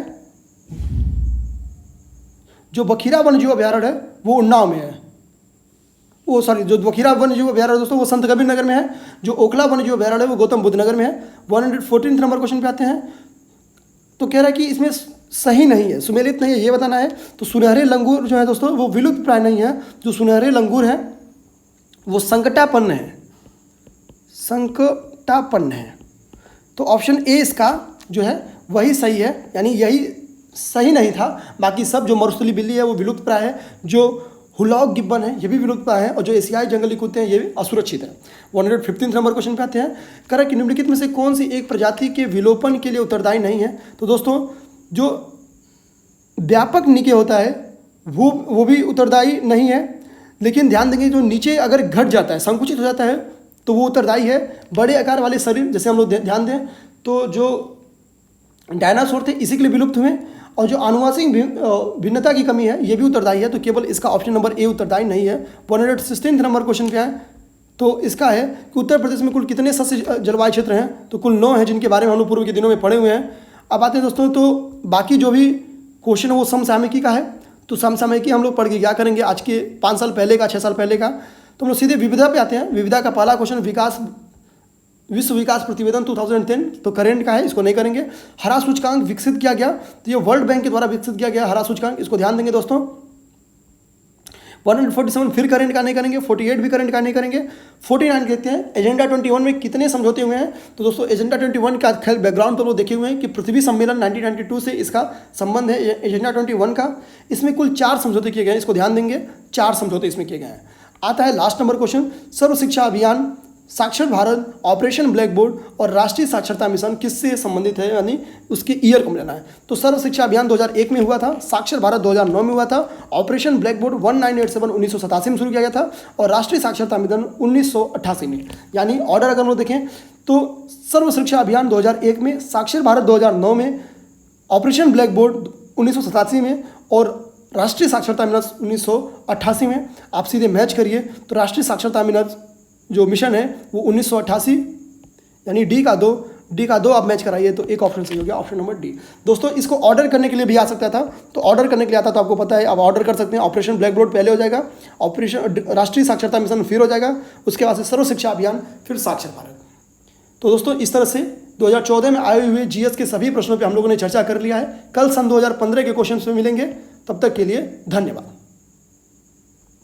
जो बखीरा वन्यजीव अभ्यारण्य है वो उन्नाव में है, वो सॉरी जो बखीरा वन्यजीव अभ्यारण्य दोस्तों वो संत कबीर नगर में है। जो ओखला वन्यजीव अभ्यारण्य है वो गौतम बुद्ध नगर में है। 114 नंबर क्वेश्चन पे आते हैं, तो कह रहा है कि इसमें सही नहीं है, सुमेलित नहीं है, ये बताना है। तो सुनहरे लंगूर जो है दोस्तों वो विलुप्त प्राय नहीं है। जो सुनहरे लंगूर है वो संकटापन्न है, संकटापन्न है। तो ऑप्शन ए इसका जो है वही सही है, यानी यही सही नहीं था। बाकी सब जो मरुस्थली बिल्ली है वो विलुप्त प्राय है, जो हुलॉक गिब्बन है ये भी विलुप्त प्राय है, और जो एशियाई जंगली कुत्ते हैं ये भी असुरक्षित है। 115 नंबर क्वेश्चन पे आते हैं, कह रहा है कि निम्नलिखित में से कौन सी एक प्रजाति के विलोपन के लिए उत्तरदायी नहीं है? तो दोस्तों जो व्यापक निके होता है वो भी उत्तरदायी नहीं है, लेकिन ध्यान देंगे जो नीचे अगर घट जाता है, संकुचित हो जाता है, तो वो उत्तरदायी है। बड़े आकार वाले शरीर, जैसे हम लोग ध्यान दें तो जो डायनासोर थे इसी के लिए विलुप्त हुए, और जो आनुवांशिक भिन्नता की कमी है ये भी उत्तरदायी है। तो केवल इसका ऑप्शन नंबर ए उत्तरदायी नहीं है। 116 नंबर क्वेश्चन क्या है? तो इसका है कि उत्तर प्रदेश में कुल कितने सस्य जलवायु क्षेत्र हैं? तो कुल 9 हैं, जिनके बारे में हम लोग पूर्व के दिनों में पढ़े हुए हैं। अब आते हैं दोस्तों, तो बाकी जो भी क्वेश्चन है वो समसामयिकी का है। तो समसामयिकी हम लोग पढ़ के क्या करेंगे, आज के 5 साल पहले का, 6 साल पहले का। तो हम लोग सीधे विविधा पे आते हैं। विविधा का पहला क्वेश्चन विश्व विकास प्रतिवेदन 2010, तो करेंट का है, इसको नहीं करेंगे। हरा सूचकांक विकसित किया गया, तो ये वर्ल्ड बैंक के द्वारा विकसित किया गया हरा सूचकांक, इसको ध्यान देंगे दोस्तों। 147 फिर करेंट का नहीं करेंगे, 48 भी करेंट का नहीं करेंगे। 49 कहते हैं एजेंडा 21 में कितने समझौते हुए हैं? तो दोस्तों एजेंडा 21 का खेल बैकग्राउंड तो लोग देखे हुए हैं कि पृथ्वी सम्मेलन 1992 से इसका संबंध है एजेंडा 21 का। इसमें कुल 4 समझौते किए गए हैं, इसको ध्यान देंगे, 4 समझौते इसमें किए गए हैं। आता है लास्ट नंबर क्वेश्चन, सर्व शिक्षा अभियान, साक्षर भारत, ऑपरेशन ब्लैक बोर्ड और राष्ट्रीय साक्षरता मिशन किससे संबंधित है, यानी उसके ईयर को मिलाना है। तो सर्व शिक्षा अभियान 2001 में हुआ था, साक्षर भारत 2009 में हुआ था, ऑपरेशन ब्लैक बोर्ड 1987 1987 में शुरू किया गया था, और राष्ट्रीय साक्षरता मिशन 1988 में। यानी ऑर्डर अगर हम लोग देखें तो सर्व शिक्षा अभियान 2001 में, साक्षर भारत 2009 में, ऑपरेशन ब्लैक बोर्ड 1987 में, और राष्ट्रीय साक्षरता मिशन 1988 में। आप सीधे मैच करिए तो राष्ट्रीय साक्षरता मिशन जो मिशन है वो 1988, यानी डी का 2 आप मैच कराइए तो एक ऑप्शन सही हो गया, ऑप्शन नंबर डी। दोस्तों इसको ऑर्डर करने के लिए भी आ सकता था, तो ऑर्डर करने के लिए आता तो आपको पता है, आप ऑर्डर कर सकते हैं। ऑपरेशन ब्लैक बोर्ड पहले हो जाएगा, ऑपरेशन राष्ट्रीय साक्षरता मिशन फिर हो जाएगा, उसके बाद से सर्व शिक्षा अभियान, फिर साक्षर भारत। तो दोस्तों इस तरह से 2014 में आए हुए जीएस के सभी प्रश्नों पर हम लोगों ने चर्चा कर लिया है। कल सन 2015 के क्वेश्चन में मिलेंगे, तब तक के लिए धन्यवाद।